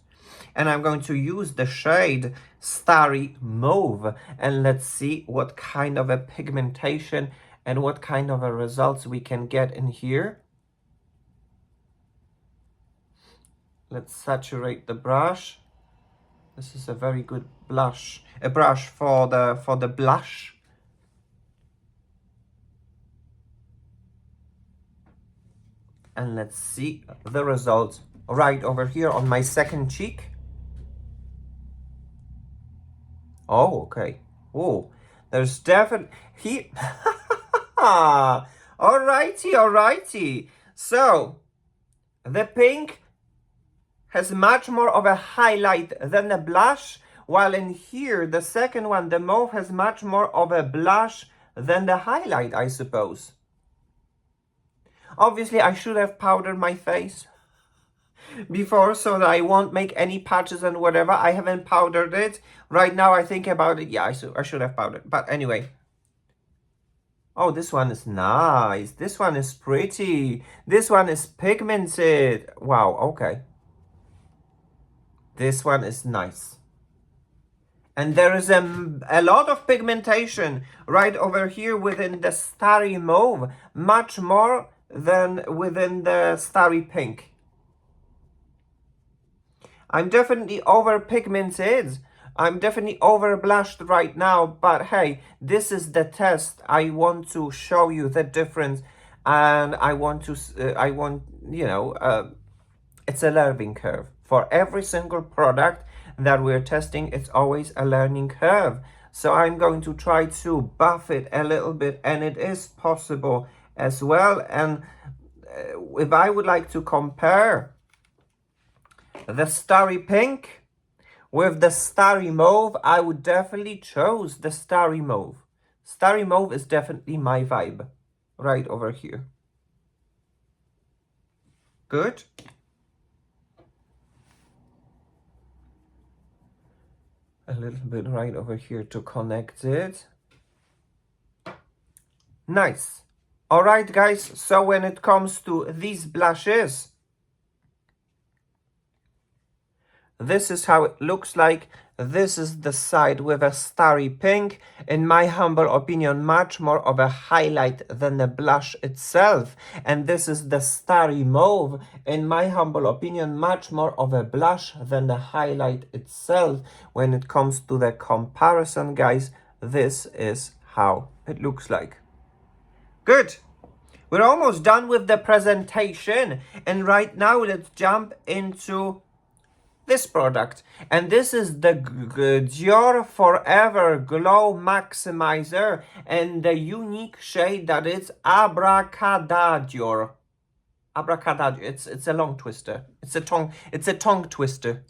And I'm going to use the shade Starry Mauve, and let's see what kind of a pigmentation and what kind of a results we can get in here. Let's saturate the brush. This is a very good brush for the blush. And let's see the results right over here on my second cheek. Oh, okay. Oh, there's definitely alrighty. So the pink has much more of a highlight than the blush, while in here, the second one, the mauve, has much more of a blush than the highlight, I suppose. Obviously, I should have powdered my face before so that I won't make any patches and whatever. I haven't powdered it. Right now, I think about it. Yeah, I should have powdered. But anyway. Oh, this one is nice. This one is pretty. This one is pigmented. Wow, okay. This one is nice. And there is a lot of pigmentation right over here within the Starry Mauve. Much more than within the Starry Pink. I'm definitely over pigmented. I'm definitely over blushed right now, but hey, this is the test. I want to show you the difference, and I want, you know, it's a learning curve. For every single product that we're testing, it's always a learning curve. So I'm going to try to buff it a little bit, and it is possible as well. And if I would like to compare the Starry Pink with the Starry Mauve, I would definitely choose the Starry Mauve. Starry Mauve is definitely my vibe. Right over here. Good. A little bit right over here to connect it. Nice. Alright guys, so when it comes to these blushes, this is how it looks like. This is the side with a Starry Pink. In my humble opinion, much more of a highlight than the blush itself. And this is the Starry Mauve. In my humble opinion, much more of a blush than the highlight itself. When it comes to the comparison, guys, this is how it looks like. Good. We're almost done with the presentation. And right now, let's jump into this product, and this is the DiorForever Glow Maximizer, and the unique shade that is Abracadior. Abracadior. It's a long twister. It's a tongue twister.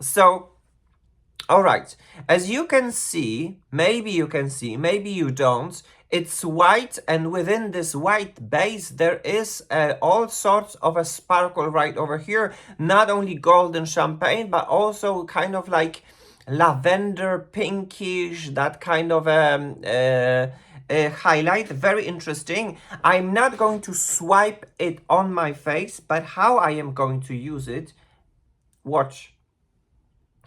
So, all right. As you can see, maybe you can see, maybe you don't. It's white, and within this white base, there is all sorts of a sparkle right over here. Not only golden champagne, but also kind of like lavender, pinkish, that kind of highlight. Very interesting. I'm not going to swipe it on my face, but how I am going to use it, watch.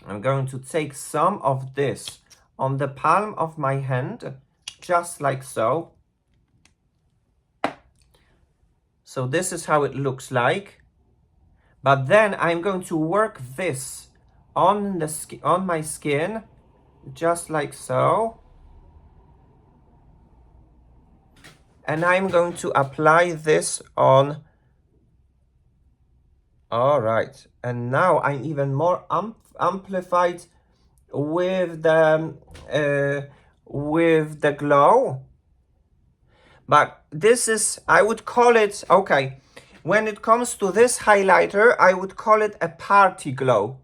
I'm going to take some of this on the palm of my hand, just like so. So this is how it looks like. But then I'm going to work this on the on my skin, just like so. And I'm going to apply this on. All right. And now I'm even more amplified with the glow. But this is, I would call it, okay, when it comes to this highlighter, I would call it a party glow.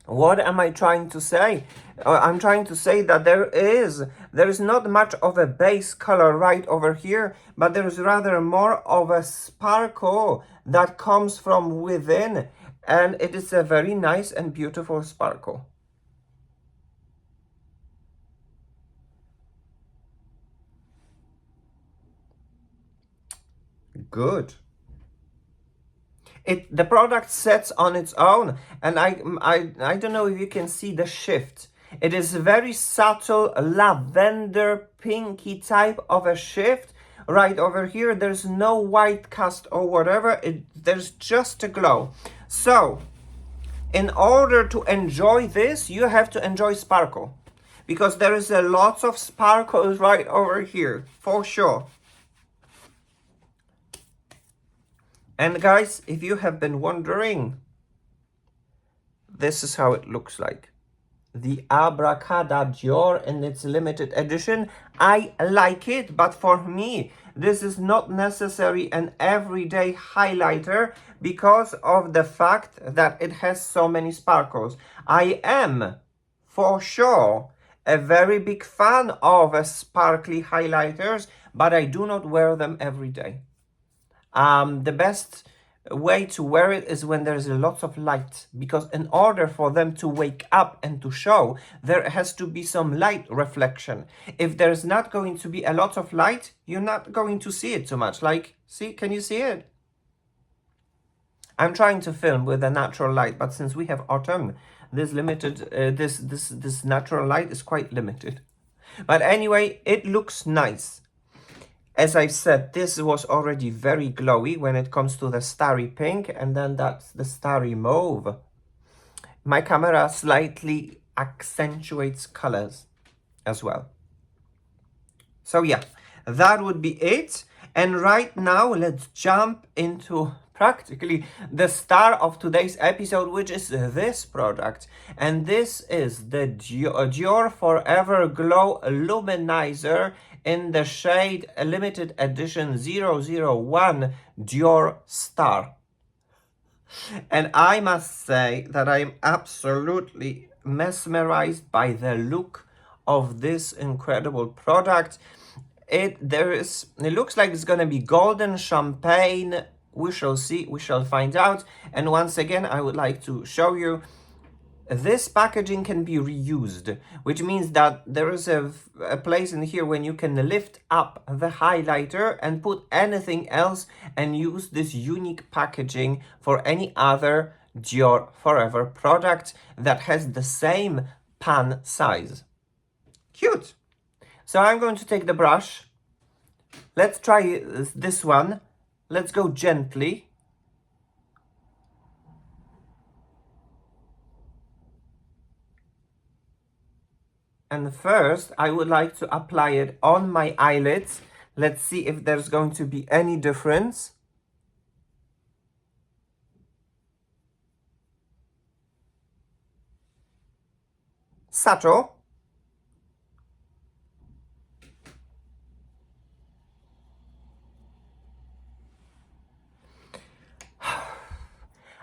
What am I trying to say? I'm trying to say that there is not much of a base color right over here, but there is rather more of a sparkle that comes from within, and it is a very nice and beautiful sparkle. Good. The product sets on its own, and I don't know if you can see the shift. It is a very subtle lavender pinky type of a shift right over here. There's no white cast or whatever. There's just a glow. So in order to enjoy this, you have to enjoy sparkle, because there is a lot of sparkles right over here for sure. And guys, if you have been wondering, this is how it looks like. The Abracadior in its limited edition. I like it, but for me, this is not necessarily an everyday highlighter because of the fact that it has so many sparkles. I am, for sure, a very big fan of sparkly highlighters, but I do not wear them every day. The best way to wear it is when there's a lot of light, because in order for them to wake up and to show, there has to be some light reflection. If there's not going to be a lot of light, you're not going to see it too much. Like, see, can you see it? I'm trying to film with a natural light, but since we have autumn, this natural light is quite limited. But anyway, it looks nice. As I said, this was already very glowy when it comes to the Starry pink, and then that's the Starry mauve. My camera slightly accentuates colors as well. So yeah, that would be it. And right now, let's jump into practically the star of today's episode, which is this product. And this is the DiorForever Glow Luminizer in the shade limited edition 001 Dior Star. And I must say that I'm absolutely mesmerized by the look of this incredible product. It looks like it's gonna be golden champagne. We shall see, we shall find out. And once again, I would like to show you this packaging can be reused, which means that there is a place in here when you can lift up the highlighter and put anything else and use this unique packaging for any other DiorForever product that has the same pan size. Cute! So I'm going to take the brush. Let's try this one. Let's go gently. And first, I would like to apply it on my eyelids. Let's see if there's going to be any difference. Subtle.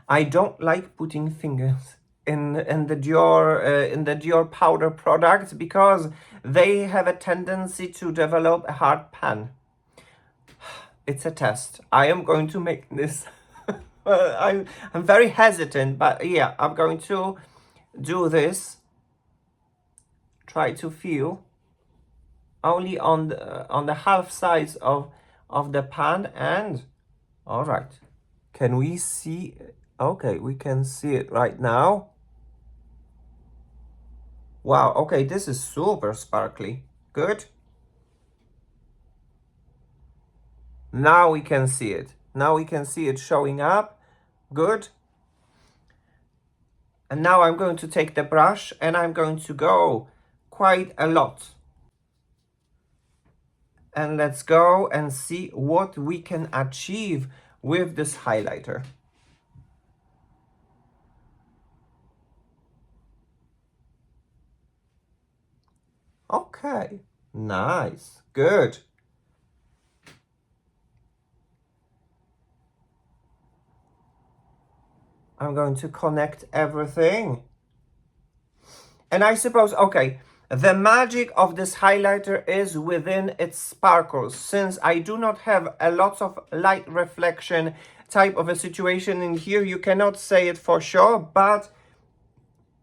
I don't like putting fingers in the Dior powder products because they have a tendency to develop a hard pan. It's a test. I am going to make this. I'm very hesitant, but yeah, I'm going to do this. Try to feel only on the half size of the pan, and all right. Can we see? Okay, we can see it right now. Wow, okay, this is super sparkly. Good. Now we can see it. Now we can see it showing up. Good. And now I'm going to take the brush and I'm going to go quite a lot. And let's go and see what we can achieve with this highlighter. Okay, nice, good. I'm going to connect everything. And I suppose, okay, the magic of this highlighter is within its sparkles. Since I do not have a lot of light reflection type of a situation in here, you cannot say it for sure, but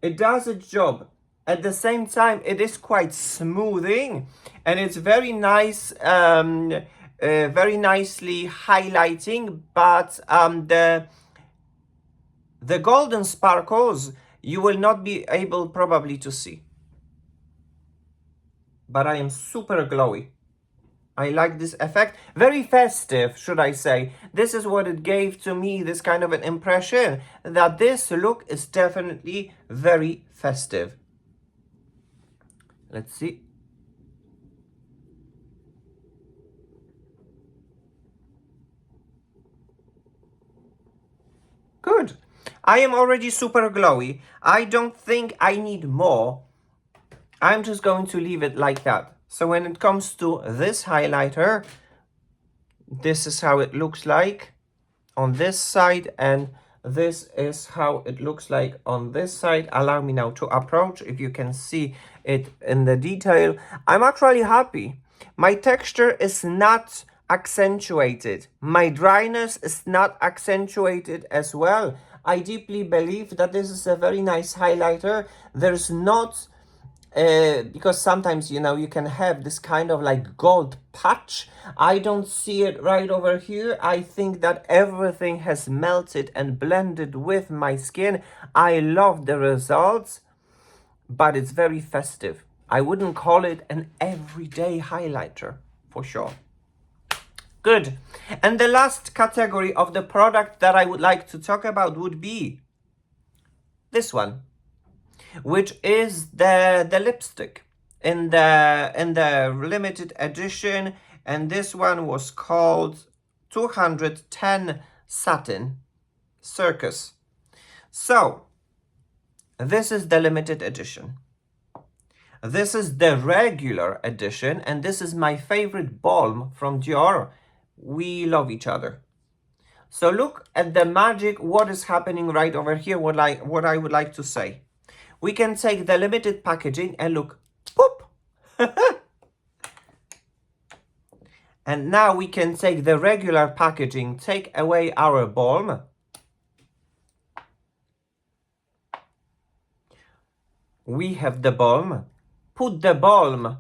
it does its job. At the same time, it is quite smoothing, and it's very nice, very nicely highlighting, but the golden sparkles you will not be able probably to see. But I am super glowy. I like this effect. Very festive, should I say. This is what it gave to me, this kind of an impression, that this look is definitely very festive. Let's see. Good. I am already super glowy. I don't think I need more. I'm just going to leave it like that. So when it comes to this highlighter, this is how it looks like on this side, and This is how it looks like on this side. Allow me now to approach, if you can see it in the detail. I'm actually happy. My texture is not accentuated. My dryness is not accentuated as well. I deeply believe that this is a very nice highlighter. There's not, because sometimes, you know, you can have this kind of like gold patch. I don't see it right over here. I think that everything has melted and blended with my skin. I love the results, but it's very festive. I wouldn't call it an everyday highlighter, for sure. Good. And the last category of the product that I would like to talk about would be this one, which is the lipstick in the limited edition, and this one was called 210 Satin Circus. So this is the limited edition. This is the regular edition, and this is my favorite balm from Dior. We love each other. So look at the magic, what is happening right over here, what I would like to say. We can take the limited packaging and look, boop. And now we can take the regular packaging, take away our balm. We have the balm. Put the balm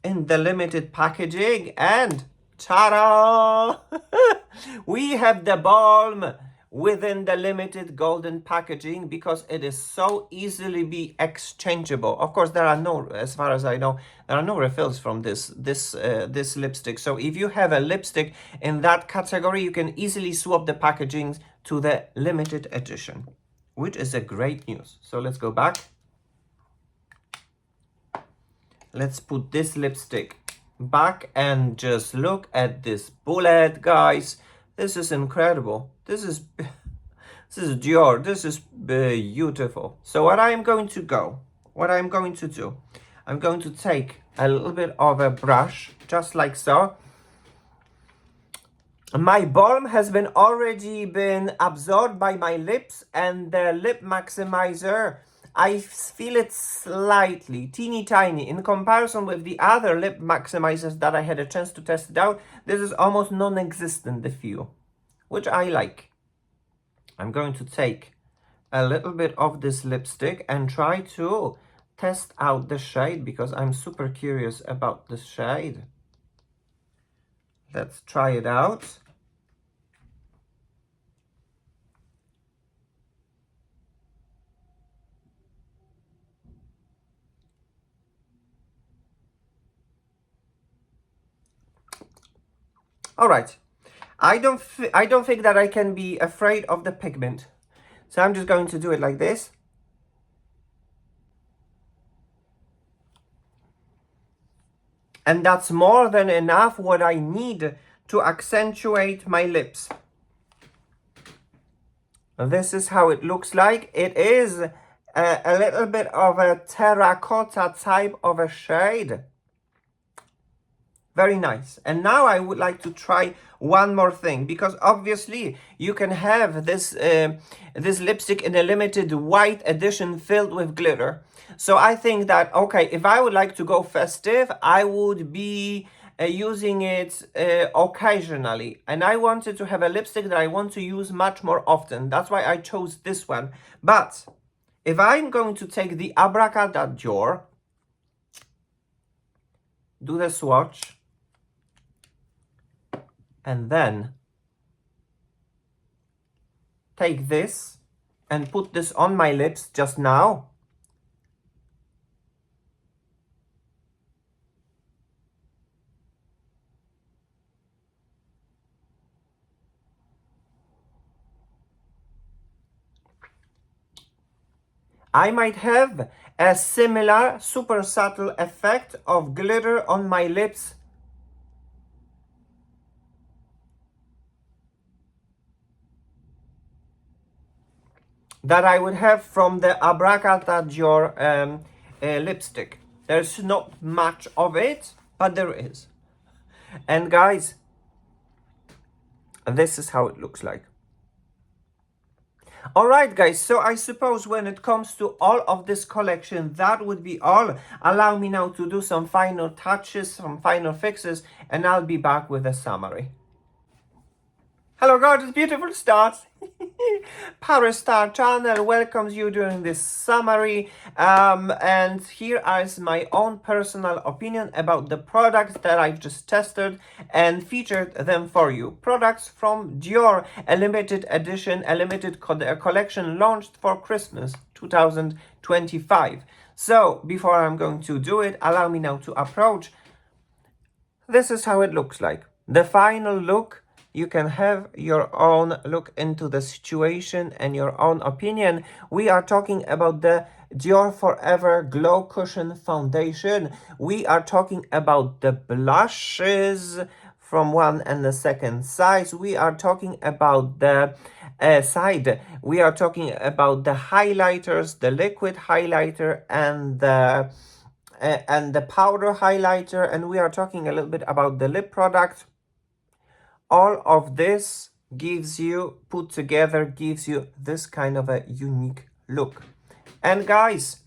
in the limited packaging and ta-da! We have the balm within the limited golden packaging, because it is so easily be exchangeable. Of course, there are no, as far as I know, there are no refills from this lipstick. So if you have a lipstick in that category, you can easily swap the packagings to the limited edition, which is a great news. So let's go back. Let's put this lipstick back and just look at this bullet, guys. This is incredible. This is Dior. This is beautiful. So what I'm going to do, I'm going to take a little bit of a brush, just like so. My balm has already been absorbed by my lips, and the lip maximizer, I feel it slightly, teeny tiny, in comparison with the other lip maximizers that I had a chance to test it out. This is almost non-existent, the feel, which I like. I'm going to take a little bit of this lipstick and try to test out the shade, because I'm super curious about this shade. Let's try it out. All right. I don't think that I can be afraid of the pigment. So I'm just going to do it like this. And that's more than enough what I need to accentuate my lips. This is how it looks like. It is a little bit of a terracotta type of a shade. Very nice. And now I would like to try one more thing, because obviously you can have this this lipstick in a limited white edition filled with glitter. So I think that, okay, if I would like to go festive, I would be using it occasionally. And I wanted to have a lipstick that I want to use much more often. That's why I chose this one. But if I'm going to take the Abracadior, do the swatch, and then take this and put this on my lips just now. I might have a similar super subtle effect of glitter on my lips that I would have from the Abracadior lipstick. There's not much of it, but there is. And guys, this is how it looks like. Alright guys, so I suppose when it comes to all of this collection, that would be all. Allow me now to do some final touches, some final fixes, and I'll be back with a summary. Hello gorgeous beautiful stars. ParisStarChannel welcomes you during this summary, and here is my own personal opinion about the products that I've just tested and featured them for you. Products from Dior, a limited edition, a limited collection launched for Christmas 2025. So before I'm going to do it, allow me now to approach. This is how it looks like. The final look. You can have your own look into the situation and your own opinion. We are talking about the DiorForever Glow Cushion Foundation. We are talking about the blushes from one and the second size. We are talking about the side. We are talking about the highlighters, the liquid highlighter and the powder highlighter. And we are talking a little bit about the lip product. All of this gives you, put together, gives you this kind of a unique look. And guys,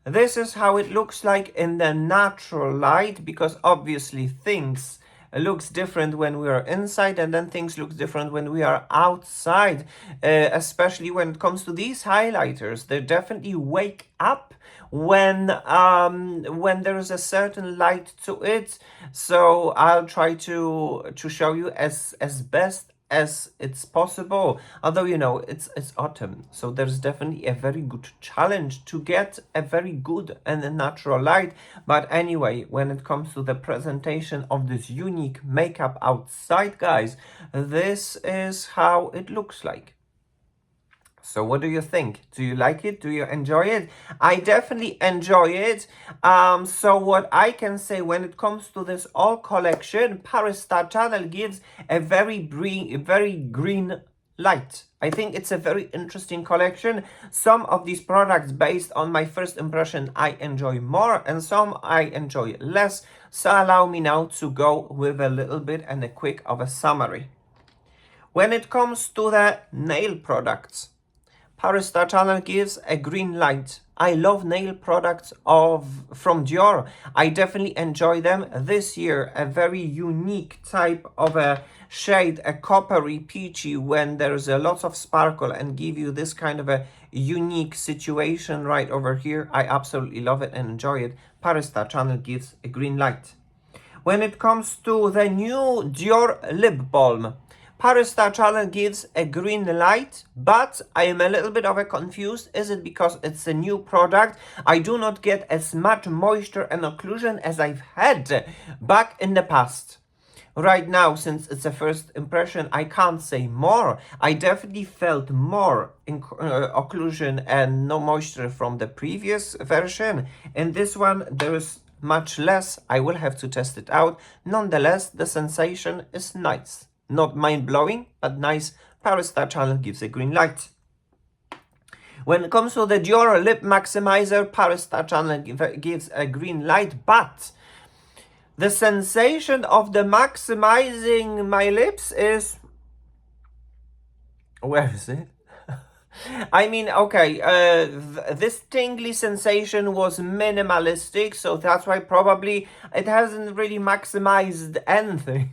this is how it looks like in the natural light, because obviously things looks different when we are inside, and then things look different when we are outside, especially when it comes to these highlighters. They definitely wake up when there is a certain light to it. So I'll try to show you as best as it's possible, although you know it's autumn, so there's definitely a very good challenge to get a very good and a natural light. But anyway, when it comes to the presentation of this unique makeup outside, guys, this is how it looks like. So what do you think? Do you like it? Do you enjoy it? I definitely enjoy it. So what I can say when it comes to this all collection, ParisStarChannel gives a very green light. I think it's a very interesting collection. Some of these products, based on my first impression, I enjoy more, and some I enjoy less. So allow me now to go with a little bit and a quick of a summary. When it comes to the nail products, ParisStarChannel gives a green light. I love nail products from Dior. I definitely enjoy them. This year, a very unique type of a shade, a coppery peachy, when there's a lot of sparkle and give you this kind of a unique situation right over here. I absolutely love it and enjoy it. ParisStarChannel gives a green light. When it comes to the new Dior lip balm, ParisStarChannel gives a green light, but I am a little bit of a confused. Is it because it's a new product? I do not get as much moisture and occlusion as I've had back in the past. Right now, since it's a first impression, I can't say more. I definitely felt more occlusion and no moisture from the previous version. In this one, there is much less. I will have to test it out. Nonetheless, the sensation is nice. Not mind-blowing, but nice. ParisStarChannel gives a green light. When it comes to the Dior Lip Maximizer, ParisStarChannel gives a green light, but the sensation of the maximizing my lips is... Where is it? I mean, okay, this tingly sensation was minimalistic, so that's why probably it hasn't really maximized anything.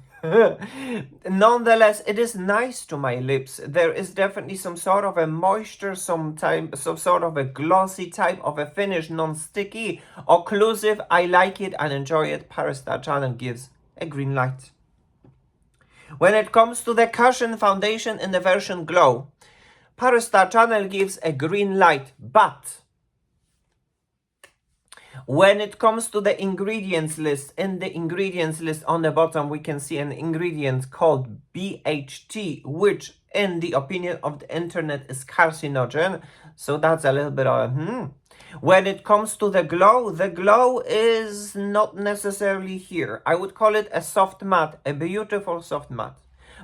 Nonetheless, it is nice to my lips. There is definitely some sort of a moisture, some sort of a glossy type of a finish, non-sticky, occlusive. I like it and enjoy it. ParisStarChannel gives a green light. When it comes to the cushion foundation in the version Glow, ParisStarChannel gives a green light, but when it comes to the ingredients list, in the ingredients list on the bottom, we can see an ingredient called BHT, which in the opinion of the internet is carcinogen. So that's a little bit of When it comes to the glow is not necessarily here. I would call it a soft matte, a beautiful soft matte.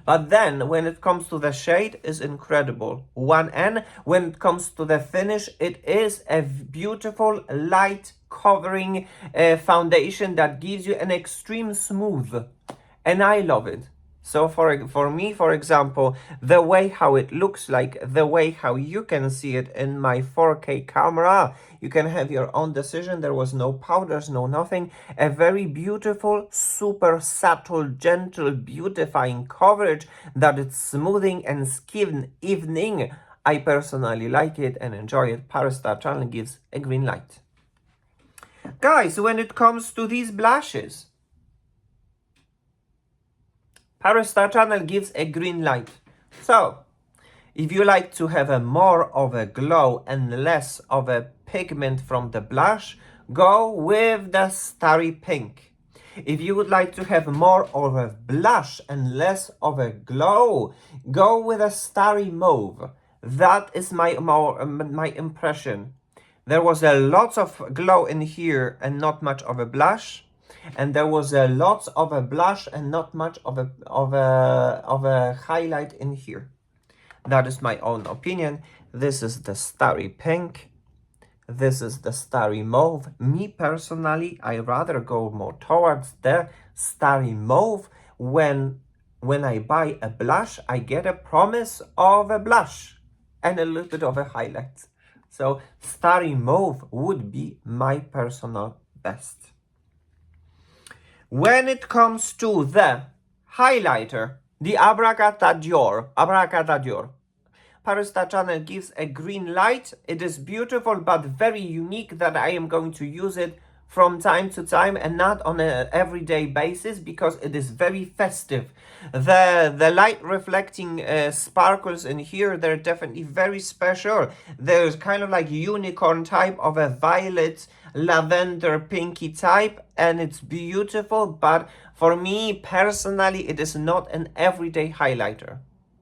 But then, when it comes to the shade, is incredible. 1N. When it comes to the finish, it is a beautiful light covering foundation that gives you an extreme smooth. And I love it. So for me, for example, the way how it looks like, the way how you can see it in my 4K camera, you can have your own decision. There was no powders, no nothing. A very beautiful, super subtle, gentle, beautifying coverage that it's smoothing and skin evening. I personally like it and enjoy it. ParisStarChannel gives a green light. Guys, when it comes to these blushes, ParisStarChannel gives a green light. So, if you like to have a more of a glow and less of a pigment from the blush, go with the Starry Pink. If you would like to have more of a blush and less of a glow, go with a Starry Mauve. That is my impression. There was a lot of glow in here and not much of a blush. And there was a lot of a blush and not much of a highlight in here. That is my own opinion. This is the Starry Pink. This is the Starry Mauve. Me personally, I rather go more towards the Starry Mauve. When I buy a blush, I get a promise of a blush and a little bit of a highlight. So Starry Mauve would be my personal best. When it comes to the highlighter, the Abracadior, ParisStarChannel gives a green light. It is beautiful but very unique that I am going to use it from time to time and not on an everyday basis because it is very festive. The light reflecting sparkles in here, they're definitely very special. There's kind of like unicorn type of a violet, lavender, pinky type, and it's beautiful, but for me personally it is not an everyday highlighter.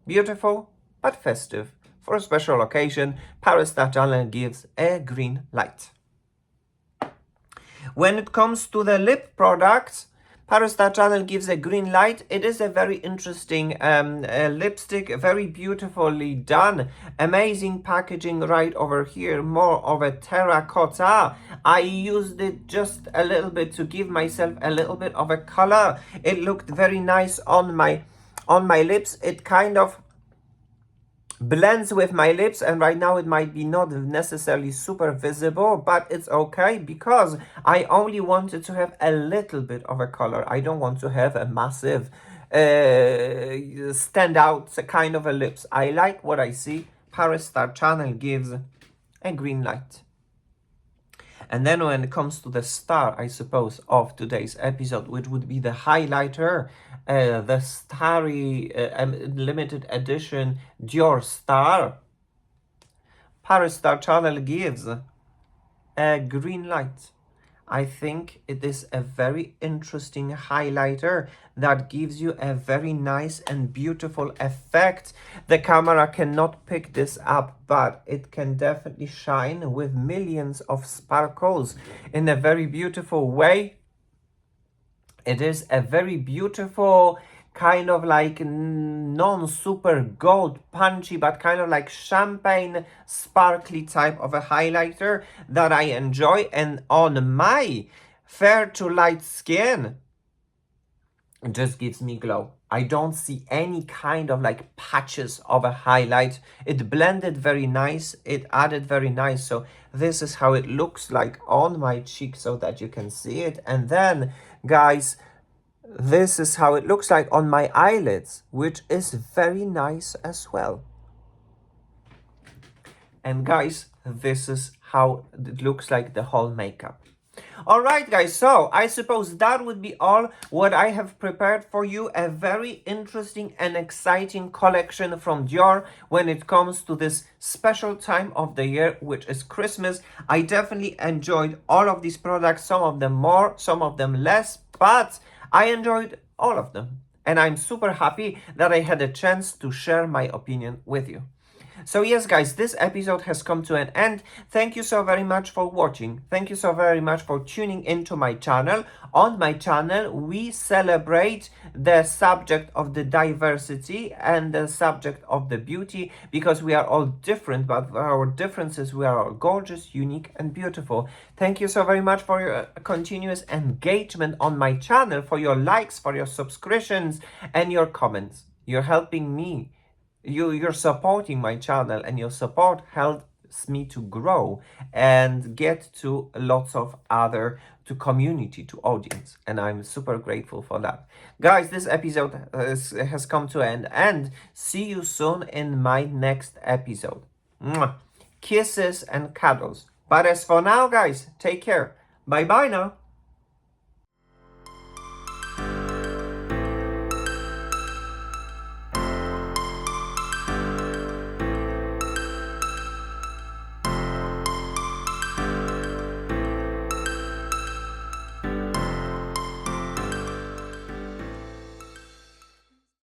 Beautiful but festive. For a special occasion, ParisStarChannel gives a green light. When it comes to the lip products, ParisStarChannel gives a green light. It is a very interesting lipstick, very beautifully done. Amazing packaging right over here, more of a terracotta. I used it just a little bit to give myself a little bit of a color. It looked very nice on my lips. It kind of blends with my lips, and right now it might be not necessarily super visible, but it's okay because I only wanted to have a little bit of a color. I don't want to have a massive standout kind of a lips. I like what I see. ParisStarChannel gives a green light. And then when it comes to the star, I suppose, of today's episode, which would be the highlighter, the Starry limited edition Dior Star, ParisStarChannel gives a green light. I think it is a very interesting highlighter that gives you a very nice and beautiful effect. The camera cannot pick this up, but it can definitely shine with millions of sparkles in a very beautiful way. It is a very beautiful kind of like non-super gold punchy, but kind of like champagne sparkly type of a highlighter that I enjoy. And on my fair to light skin, it just gives me glow. I don't see any kind of like patches of a highlight. It blended very nice. It added very nice. So this is how it looks like on my cheek so that you can see it. And then, guys, this is how it looks like on my eyelids, which is very nice as well. And guys, this is how it looks like the whole makeup. Alright guys, so I suppose that would be all what I have prepared for you. A very interesting and exciting collection from Dior when it comes to this special time of the year, which is Christmas. I definitely enjoyed all of these products, some of them more, some of them less, but I enjoyed all of them. And I'm super happy that I had a chance to share my opinion with you. So yes, guys, this episode has come to an end. Thank you so very much for watching. Thank you so very much for tuning into my channel. On my channel, we celebrate the subject of the diversity and the subject of the beauty, because we are all different, but our differences, we are all gorgeous, unique, and beautiful. Thank you so very much for your continuous engagement on my channel, for your likes, for your subscriptions, and your comments. You're helping me. You're supporting my channel, and your support helps me to grow and get to lots of other, to community, to audience, and I'm super grateful for that. Guys, this episode has come to an end. See you soon in my next episode. Mwah. Kisses and cuddles. But as for now, guys, take care. Bye bye now.